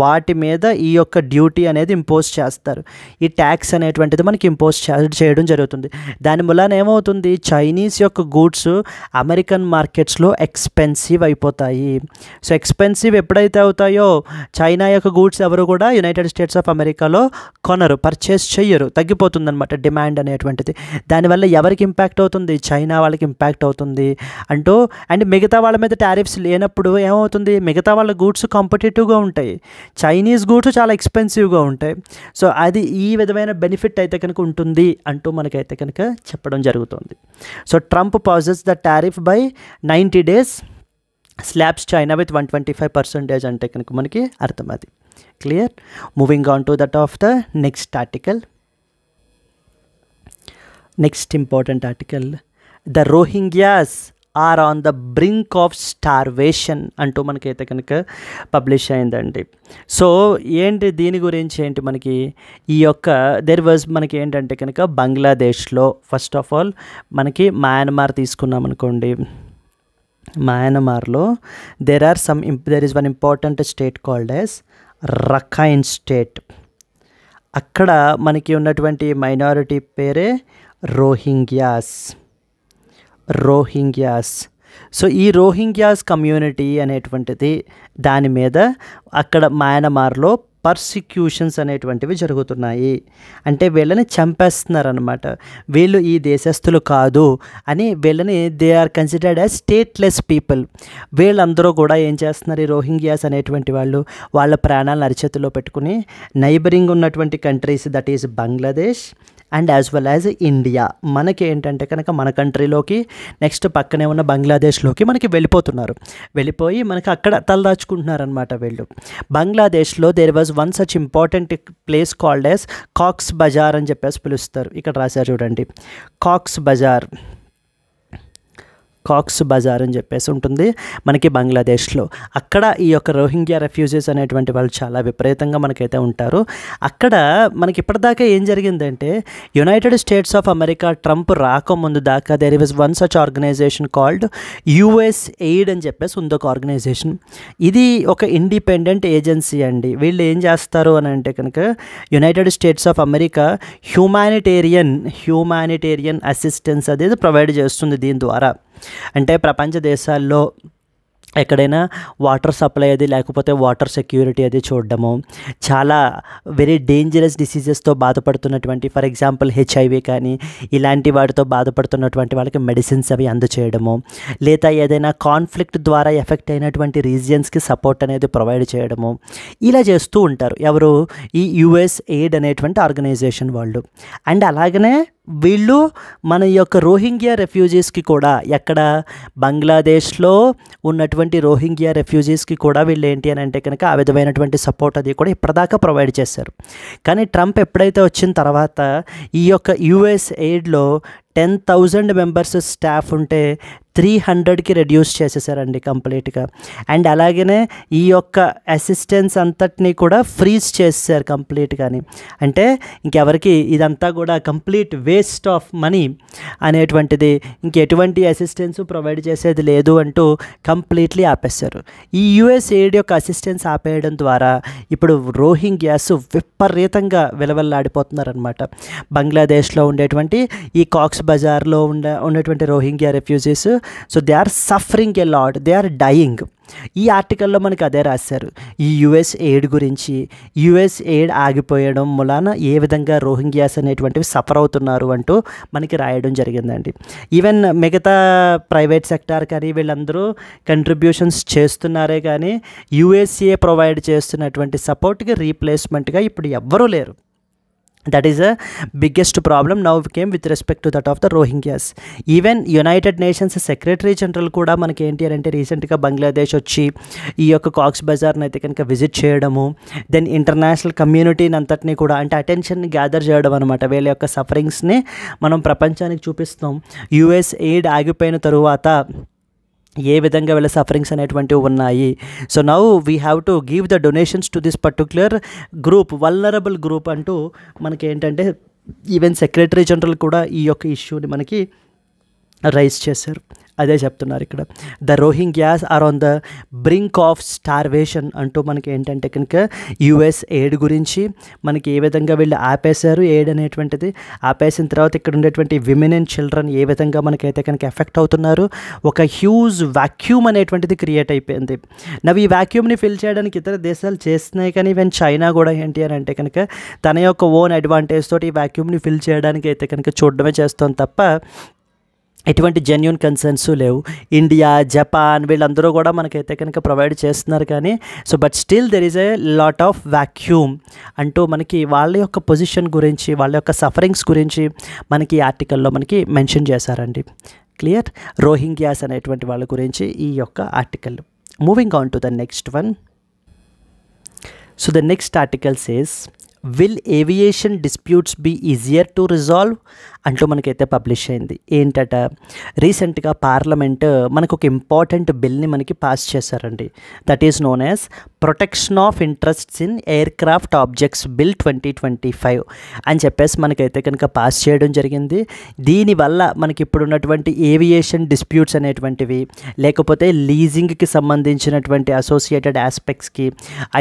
వాటి మీద ఈ యొక్క డ్యూటీ అనేది ఇంపోజ్ చేస్తారు. ఈ ట్యాక్స్ అనేటువంటిది మనకి ఇంపోజ్ చేయడం జరుగుతుంది. దాని వలన ఏమవుతుంది, చైనీస్ యొక్క గూడ్స్ అమెరికన్ మార్కెట్స్లో ఎక్స్పెన్సివ్ అయిపోతాయి. సో ఎక్స్పెన్సివ్ ఎప్పుడైతే అవుతాయో చైనా యొక్క గూడ్స్ ఎవరు కూడా యునైటెడ్ స్టేట్స్ ఆఫ్ అమెరికాలో కొనరు, పర్చేస్ చెయ్యరు, తగ్గిపోతుందన్నమాట డిమాండ్ అనేటువంటిది. దానివల్ల ఎవరికి ఇంపాక్ట్ అవుతుంది, చైనా వాళ్ళకి ఇంపాక్ట్ అవుతుంది అండ్ మిగతా వాళ్ళ మీద టారిఫ్స్ లేనప్పుడు ఏమవుతుంది, మిగతా వాళ్ళ గూడ్స్ కాంపిటేటివ్గా ఉంటాయి, చైనీస్ గూడ్స్ చాలా ఎక్స్పెన్సివ్గా ఉంటాయి. సో అది ఈ విధమైన బెనిఫిట్ అయితే కనుక ఉంటుంది అంటూ మనకైతే కనుక చెప్పడం జరుగుతుంది. So Trump pauses the tariff by 90 days, slabs China with 125% అంటే కనుక మనకి అర్థం. అది clear. Moving on to that of the next article. Next important article, the Rohingyas are on the brink of starvation అంటూ మనకైతే కనుక పబ్లిష్ అయిందండి. So ఏంటి దీని గురించి ఏంటి మనకి ఈ యొక్క మనకి ఏంటంటే కనుక బంగ్లాదేశ్లో ఫస్ట్ ఆఫ్ ఆల్ మనకి మయన్మార్ తీసుకున్నాం అనుకోండి, మయన్మార్లో there is one important state called as Rakhine state. అక్కడ మనకి ఉన్నటువంటి మైనారిటీ పేరే రోహింగ్యాస్. సో ఈ రోహింగ్యాస్ కమ్యూనిటీ అనేటువంటిది దాని మీద అక్కడ మయన్మార్లో పర్సిక్యూషన్స్ అనేటువంటివి జరుగుతున్నాయి. అంటే వీళ్ళని చంపేస్తున్నారనమాట. వీళ్ళు ఈ దేశస్తులు కాదు అని వీళ్ళని they are considered as stateless people. వీళ్ళందరూ కూడా ఏం చేస్తున్నారు, ఈ రోహింగ్యాస్ అనేటువంటి వాళ్ళు వాళ్ళ ప్రాణాలను అరిచేతిలో పెట్టుకుని నైబరింగ్ ఉన్నటువంటి countries, that is Bangladesh and as well as India, మనకి ఏంటంటే కనుక మన కంట్రీలోకి నెక్స్ట్ పక్కనే ఉన్న బంగ్లాదేశ్లోకి మనకి వెళ్ళిపోయి మనకి అక్కడ తలదాచుకుంటున్నారనమాట వీళ్ళు. బంగ్లాదేశ్లో there was one such important place called as Cox's Bazar అని చెప్పేసి పిలుస్తారు. ఇక్కడ రాశారు చూడండి, కాక్స్ బజార్ అని చెప్పేసి ఉంటుంది మనకి బంగ్లాదేశ్లో. అక్కడ ఈ యొక్క రోహింగ్యా రెఫ్యూజీస్ అనేటువంటి వాళ్ళు చాలా విపరీతంగా మనకైతే ఉంటారు. అక్కడ మనకి ఇప్పటిదాకా ఏం జరిగిందంటే, United States of America Trump రాకముందు దాకా there was one such organisation called USAID అని చెప్పేసి ఉంది ఒక ఆర్గనైజేషన్. ఇది ఒక ఇండిపెండెంట్ ఏజెన్సీ అండి. వీళ్ళు ఏం చేస్తారు అని అంటే కనుక United States of America humanitarian assistance అనేది ప్రొవైడ్ చేస్తుంది దీని ద్వారా. అంటే ప్రపంచ దేశాల్లో ఎక్కడైనా వాటర్ సప్లై అది లేకపోతే వాటర్ సెక్యూరిటీ అది చూడడము, చాలా వెరీ డేంజరస్ డిసీజెస్తో బాధపడుతున్నటువంటి, ఫర్ ఎగ్జాంపుల్ HIV కానీ ఇలాంటి వాటితో బాధపడుతున్నటువంటి వాళ్ళకి మెడిసిన్స్ అవి అందచేయడము, లేదా ఏదైనా కాన్ఫ్లిక్ట్ ద్వారా ఎఫెక్ట్ అయినటువంటి రీజియన్స్కి సపోర్ట్ అనేది ప్రొవైడ్ చేయడము, ఇలా చేస్తూ ఉంటారు ఎవరు, ఈ USAID అనేటువంటి ఆర్గనైజేషన్ వాళ్ళు. అండ్ అలాగనే వీళ్ళు మన యొక్క రోహింగ్యా రెఫ్యూజీస్కి కూడా, ఎక్కడ బంగ్లాదేశ్లో ఉన్నటువంటి రోహింగ్యా రెఫ్యూజీస్కి కూడా వీళ్ళు ఏంటి అని అంటే కనుక ఆ విధమైనటువంటి సపోర్ట్ అది కూడా ఇప్పటిదాకా ప్రొవైడ్ చేశారు. కానీ ట్రంప్ ఎప్పుడైతే వచ్చిన తర్వాత ఈ యొక్క USAIDలో 10,000 మెంబర్స్ స్టాఫ్ ఉంటే 300కి రెడ్యూస్ చేసేసారండి కంప్లీట్గా. అండ్ అలాగనే ఈ యొక్క అసిస్టెన్స్ అంతటినీ కూడా ఫ్రీజ్ చేసేసారు కంప్లీట్గాని. అంటే ఇంకెవరికి ఇదంతా కూడా కంప్లీట్ వేస్ట్ ఆఫ్ మనీ అనేటువంటిది, ఇంకెటువంటి అసిస్టెన్స్ ప్రొవైడ్ చేసేది లేదు అంటూ కంప్లీట్లీ ఆపేశారు. ఈ USAID యొక్క అసిస్టెన్స్ ఆపేయడం ద్వారా ఇప్పుడు రోహింగ్యాస్ విపరీతంగా విలవల్లాడిపోతున్నారనమాట. బంగ్లాదేశ్లో ఉండేటువంటి ఈ కాక్స్ బజార్లో ఉన్నటువంటి Rohingya refugees, so they are suffering a lot, they are dying. ఈ ఆర్టికల్లో మనకి అదే రాశారు, ఈ USAID గురించి. USAID ఆగిపోయడం మూలాన ఏ విధంగా రోహింగ్యాస్ అనేటువంటివి సఫర్ అవుతున్నారు అంటూ మనకి రాయడం జరిగిందండి. ఈవెన్ మిగతా ప్రైవేట్ సెక్టార్ కానీ వీళ్ళందరూ కంట్రిబ్యూషన్స్ చేస్తున్నారే కానీ USA ప్రొవైడ్ చేస్తున్నటువంటి సపోర్ట్కి రీప్లేస్మెంట్గా ఇప్పుడు ఎవ్వరూ లేరు. That is a biggest problem now came with respect to that of the Rohingyas. Even United Nations Secretary General కూడా మనకి ఏంటి అంటే రీసెంట్గా బంగ్లాదేశ్ వచ్చి ఈ యొక్క కాక్స్ బజార్ని అయితే కనుక విజిట్ చేయడము, దెన్ ఇంటర్నేషనల్ కమ్యూనిటీని అంతటినీ కూడా అంటే అటెన్షన్ని గ్యాదర్ చేయడం అనమాట. వీళ్ళ యొక్క సఫరింగ్స్ని మనం ప్రపంచానికి చూపిస్తాం. USAID ఆగిపోయిన తరువాత ఏ విధంగా వీళ్ళ సఫరింగ్స్ అనేటువంటివి ఉన్నాయి. So now we have to give the donations to this particular group, vulnerable group అంటూ మనకి ఏంటంటే ఈవెన్ సెక్రటరీ జనరల్ కూడా ఈ యొక్క ఇష్యూని మనకి రైజ్ చేశారు. అదే చెప్తున్నారు ఇక్కడ, the Rohingyas are on the brink of starvation అంటూ మనకి ఏంటంటే కనుక USAID గురించి మనకి ఏ విధంగా వీళ్ళు ఆపేశారు. ఎయిడ్ అనేటువంటిది ఆపేసిన తర్వాత ఇక్కడ ఉండేటువంటి విమెన్ అండ్ చిల్డ్రన్ ఏ విధంగా మనకైతే కనుక ఎఫెక్ట్ అవుతున్నారు. ఒక హ్యూజ్ వాక్యూమ్ అనేటువంటిది క్రియేట్ అయిపోయింది. నవ్వు ఈ వాక్యూమ్ని ఫిల్ చేయడానికి ఇతర దేశాలు చేస్తున్నాయి, కానీ ఈవెన్ చైనా కూడా ఏంటి అని అంటే కనుక తన యొక్క ఓన్ అడ్వాంటేజ్ తోటి ఈ వాక్యూమ్ని ఫిల్ చేయడానికి అయితే కనుక చూడడమే చేస్తాం తప్ప ఎటువంటి జెన్యూన్ కన్సర్న్స్ లేవు. ఇండియా, జపాన్ వీళ్ళందరూ కూడా మనకైతే కనుక ప్రొవైడ్ చేస్తున్నారు కానీ so but still there is a lot of vacuum అంటూ మనకి వాళ్ళ యొక్క పొజిషన్ గురించి, వాళ్ళ యొక్క సఫరింగ్స్ గురించి మనకి ఈ ఆర్టికల్లో మనకి మెన్షన్ చేశారండి. క్లియర్, రోహింగ్యాస్ అనేటువంటి వాళ్ళ గురించి ఈ యొక్క article. Moving on to the next one. So the next article says, will aviation disputes be easier to resolve అంటూ మనకైతే పబ్లిష్ అయింది. ఏంటట, రీసెంట్గా పార్లమెంట్ మనకు ఒక ఇంపార్టెంట్ బిల్ని మనకి పాస్ చేశారండి. That is known as protection of interests in air craft objects bill 2025 అని చెప్పేసి మనకైతే కనుక పాస్ చేయడం జరిగింది. దీనివల్ల మనకి ఇప్పుడు ఉన్నటువంటి ఏవియేషన్ డిస్ప్యూట్స్ అనేటువంటివి లేకపోతే లీజింగ్కి సంబంధించినటువంటి అసోసియేటెడ్ ఆస్పెక్ట్స్కి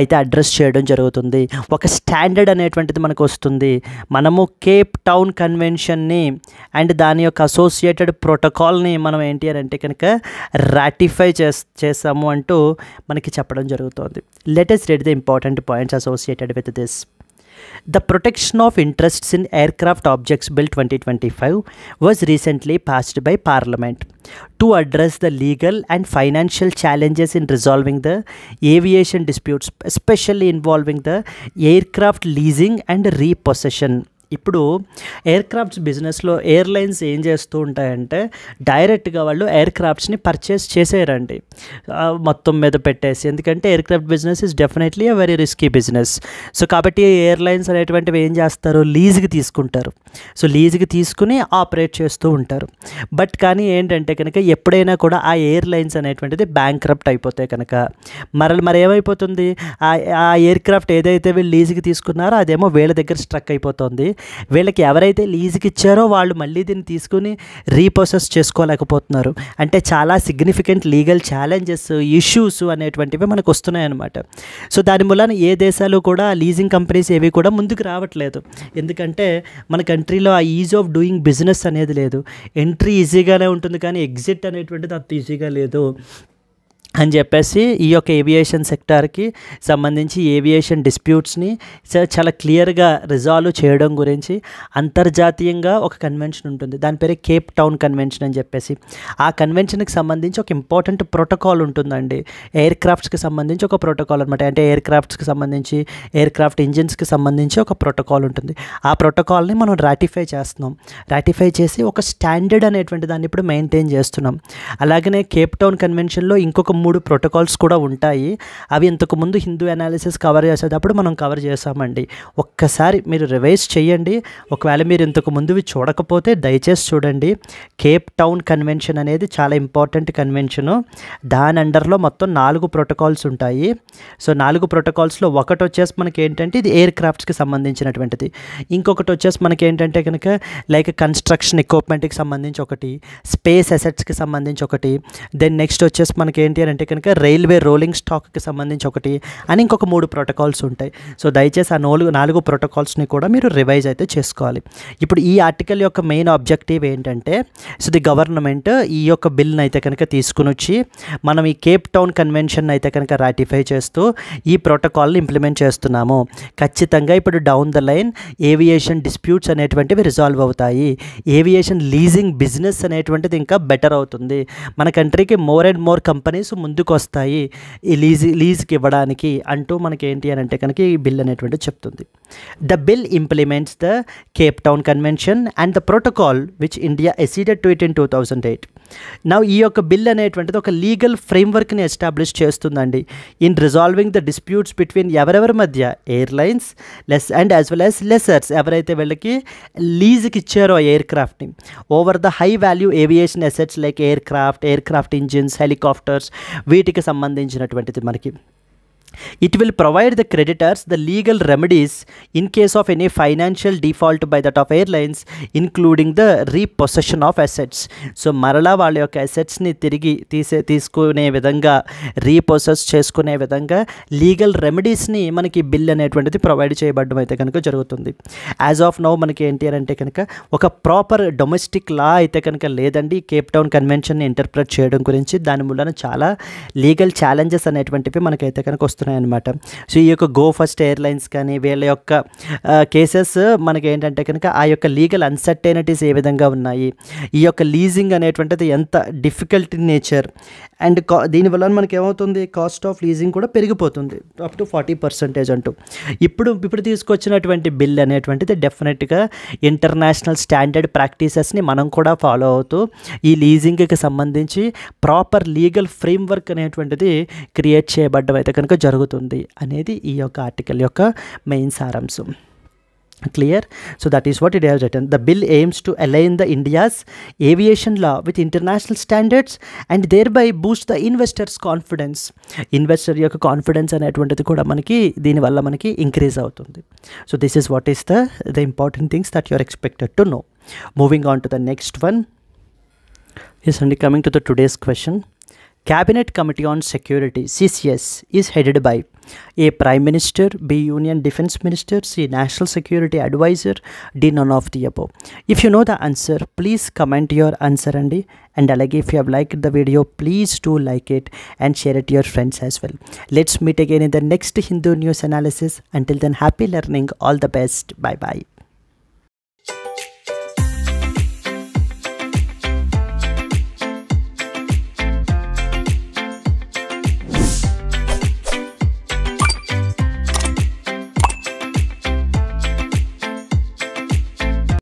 అయితే అడ్రస్ చేయడం జరుగుతుంది. ఒక స్టాండర్డ్ స్టాండర్డ్ అనేటువంటిది మనకు వస్తుంది. మనము కేప్ టౌన్ కన్వెన్షన్ని అండ్ దాని యొక్క అసోసియేటెడ్ ప్రోటోకాల్ని మనం ఏంటి అని అంటే కనుక రాటిఫై చేసాము అంటూ మనకి చెప్పడం జరుగుతుంది. Let us read the important points associated with this. The Protection of Interests in Aircraft Objects Bill 2025 was recently passed by Parliament to address the legal and financial challenges in resolving the aviation disputes, especially involving the aircraft leasing and repossession. ఇప్పుడు aircrafts బిజినెస్లో airlines ఏం చేస్తూ ఉంటాయంటే డైరెక్ట్గా వాళ్ళు ఎయిర్క్రాఫ్ట్స్ని purchase చేసేయరండి మొత్తం మీద పెట్టేసి. ఎందుకంటే aircraft business is definitely a very risky business. So కాబట్టి ఎయిర్లైన్స్ అనేటువంటివి ఏం చేస్తారు, లీజ్కి తీసుకుంటారు. సో లీజ్కి తీసుకుని ఆపరేట్ చేస్తూ ఉంటారు. బట్ కానీ ఏంటంటే కనుక ఎప్పుడైనా కూడా ఆ ఎయిర్లైన్స్ అనేటువంటిది బ్యాంక్రప్ట్ అయిపోతాయి కనుక మరి ఏమైపోతుంది, ఆ ఎయిర్క్రాఫ్ట్ ఏదైతే వీళ్ళు లీజ్కి తీసుకున్నారో అదేమో వీళ్ళ దగ్గర స్ట్రక్ అయిపోతుంది. వీళ్ళకి ఎవరైతే లీజుకి ఇచ్చారో వాళ్ళు మళ్ళీ దీన్ని తీసుకుని రీప్రొసెస్ చేసుకోలేకపోతున్నారు. అంటే చాలా సిగ్నిఫికెంట్ లీగల్ ఛాలెంజెస్, ఇష్యూస్ అనేటువంటివి మనకు వస్తున్నాయన్నమాట. సో దాని మూలన ఏ దేశాలు కూడా లీజింగ్ కంపెనీస్ ఏవి కూడా ముందుకు రావట్లేదు. ఎందుకంటే మన కంట్రీలో ఆ ఈజ్ ఆఫ్ డూయింగ్ బిజినెస్ అనేది లేదు. ఎంట్రీ ఈజీగానే ఉంటుంది కానీ ఎగ్జిట్ అనేటువంటిది అంత ఈజీగా లేదు అని చెప్పేసి ఈ యొక్క ఏవియేషన్ సెక్టార్కి సంబంధించి ఏవియేషన్ డిస్ప్యూట్స్ని చాలా క్లియర్గా రిజాల్వ్ చేయడం గురించి అంతర్జాతీయంగా ఒక కన్వెన్షన్ ఉంటుంది. దాని పేరే కేప్ టౌన్ కన్వెన్షన్ అని చెప్పేసి. ఆ కన్వెన్షన్కి సంబంధించి ఒక ఇంపార్టెంట్ ప్రోటోకాల్ ఉంటుందండి. ఎయిర్క్రాఫ్ట్స్కి సంబంధించి ఒక ప్రోటోకాల్ అనమాట. అంటే ఎయిర్క్రాఫ్ట్స్కి సంబంధించి, ఎయిర్క్రాఫ్ట్ ఇంజిన్స్కి సంబంధించి ఒక ప్రోటోకాల్ ఉంటుంది. ఆ ప్రోటోకాల్ని మనం రాటిఫై చేస్తున్నాం. రాటిఫై చేసి ఒక స్టాండర్డ్ అనేటువంటి దాన్ని ఇప్పుడు మెయింటైన్ చేస్తున్నాం. అలాగనే కేప్ టౌన్ కన్వెన్షన్లో ఇంకొక 3 ప్రోటోకాల్స్ కూడా ఉంటాయి. అవి ఇంతకుముందు హిందూ అనాలిసిస్ కవర్ చేసేటప్పుడు మనం కవర్ చేసామండి. ఒక్కసారి మీరు రివైజ్ చేయండి. ఒకవేళ మీరు ఇంతకు ముందువి చూడకపోతే దయచేసి చూడండి. కేప్ టౌన్ కన్వెన్షన్ అనేది చాలా ఇంపార్టెంట్ కన్వెన్షను. దాని అండర్లో మొత్తం 4 ప్రోటోకాల్స్ ఉంటాయి. సో 4 ప్రోటోకాల్స్లో ఒకటి వచ్చేసి మనకి ఏంటంటే ఇది ఎయిర్ క్రాఫ్ట్స్కి సంబంధించినటువంటిది. ఇంకొకటి వచ్చేసి మనకి ఏంటంటే కనుక లైక్ కన్స్ట్రక్షన్ ఎక్విప్మెంట్కి సంబంధించి ఒకటి, స్పేస్ అసెట్స్కి సంబంధించి ఒకటి, దెన్ నెక్స్ట్ వచ్చేసి మనకి ఏంటి అంటే కనుక రైల్వే రోలింగ్ స్టాక్కి సంబంధించి ఒకటి అని ఇంకొక 3 ప్రోటోకాల్స్ ఉంటాయి. సో దయచేసి ఆ 4 ప్రోటోకాల్స్ని కూడా మీరు రివైజ్ అయితే చేసుకోవాలి. ఇప్పుడు ఈ ఆర్టికల్ యొక్క మెయిన్ ఆబ్జెక్టివ్ ఏంటంటే, సో ది గవర్నమెంట్ ఈ యొక్క బిల్ని అయితే కనుక తీసుకుని వచ్చి మనం ఈ కేప్ టౌన్ కన్వెన్షన్ అయితే కనుక రాటిఫై చేస్తూ ఈ ప్రోటోకాల్ని ఇంప్లిమెంట్ చేస్తున్నాము. ఖచ్చితంగా ఇప్పుడు down the line aviation disputes అనేటువంటివి రిజాల్వ్ అవుతాయి. ఏవియేషన్ లీజింగ్ బిజినెస్ అనేటువంటిది ఇంకా బెటర్ అవుతుంది. మన కంట్రీకి మోర్ అండ్ మోర్ కంపెనీస్ ముందుకు వస్తాయి ఈ లీజ్కి ఇవ్వడానికి అంటూ మనకి ఏంటి అని అంటే కనుక ఈ బిల్ అనేటువంటిది చెప్తుంది. The bill implements the Cape Town convention and the protocol which India acceded to it in 2008. Now ఈ యొక్క బిల్ అనేటువంటిది ఒక లీగల్ ఫ్రేమ్వర్క్ని ఎస్టాబ్లిష్ చేస్తుందండి in resolving the disputes between ఎవరెవరి మధ్య, airlines and as well as lessors, ఎవరైతే వీళ్ళకి లీజ్కి ఇచ్చారో ఎయిర్ క్రాఫ్ట్ని, over the high value aviation assets like aircraft engines, helicopters, వీటికి సంబంధించినటువంటిది మనకి. It will provide the creditors the legal remedies in case of any financial default by that of airlines, including the repossession of assets. So మరలా వాళ్ళ యొక్క అసెట్స్ని తిరిగి తీసుకునే విధంగా, రీపొసెస్ చేసుకునే విధంగా లీగల్ రెమెడీస్ని మనకి బిల్ అనేటువంటిది ప్రొవైడ్ చేయబడడం అయితే కనుక జరుగుతుంది. యాజ్ ఆఫ్ నౌ మనకి ఏంటి అంటే కనుక ఒక ప్రాపర్ డొమెస్టిక్ లా అయితే కనుక లేదండి కేప్ టౌన్ కన్వెన్షన్ని ఇంటర్ప్రెట్ చేయడం గురించి. దాని మూలన చాలా లీగల్ ఛాలెంజెస్ అనేటువంటివి మనకైతే కనుక వస్తున్నాయి అనమాట. సో ఈ యొక్క గో ఫస్ట్ ఎయిర్లైన్స్ కానీ వీళ్ళ యొక్క కేసెస్ మనకి ఏంటంటే కనుక ఆ యొక్క లీగల్ అన్సర్టైనిటీస్ ఏ విధంగా ఉన్నాయి, ఈ యొక్క లీజింగ్ అనేటువంటిది ఎంత డిఫికల్ట్ ఇన్ నేచర్, అండ్ దీనివల్ల మనకి ఏమవుతుంది, కాస్ట్ ఆఫ్ లీజింగ్ కూడా పెరిగిపోతుంది అప్ టు 40% అంటూ. ఇప్పుడు తీసుకొచ్చినటువంటి బిల్ అనేటువంటిది డెఫినెట్గా ఇంటర్నేషనల్ స్టాండర్డ్ ప్రాక్టీసెస్ని మనం కూడా ఫాలో అవుతూ ఈ లీజింగ్కి సంబంధించి ప్రాపర్ లీగల్ ఫ్రేమ్వర్క్ అనేటువంటిది క్రియేట్ చేయబడ్డం అయితే కనుక జరుగుతుంది అనేది ఈ యొక్క ఆర్టికల్ యొక్క మెయిన్ సారాంశం. Clear? So that is what it has written. The bill aims to align the India's aviation law with international standards and thereby boost the investors' confidence. Investor యొక్క కాన్ఫిడెన్స్ అనేటువంటిది కూడా మనకి దీనివల్ల మనకి ఇంక్రీజ్ అవుతుంది. So this is what is the important things that you are expected to know. Moving on to the next one. Yes, and coming to the today's question. Cabinet Committee on Security (CCS) is headed by A. Prime Minister, B. Union Defense Minister, C. National Security Advisor, D. None of the above. If you know the answer, please comment your answer andi. And alage if you have liked the video, please do like it and share it to your friends as well. Let's meet again in the next Hindu news analysis. Until then, happy learning. All the best. Bye bye.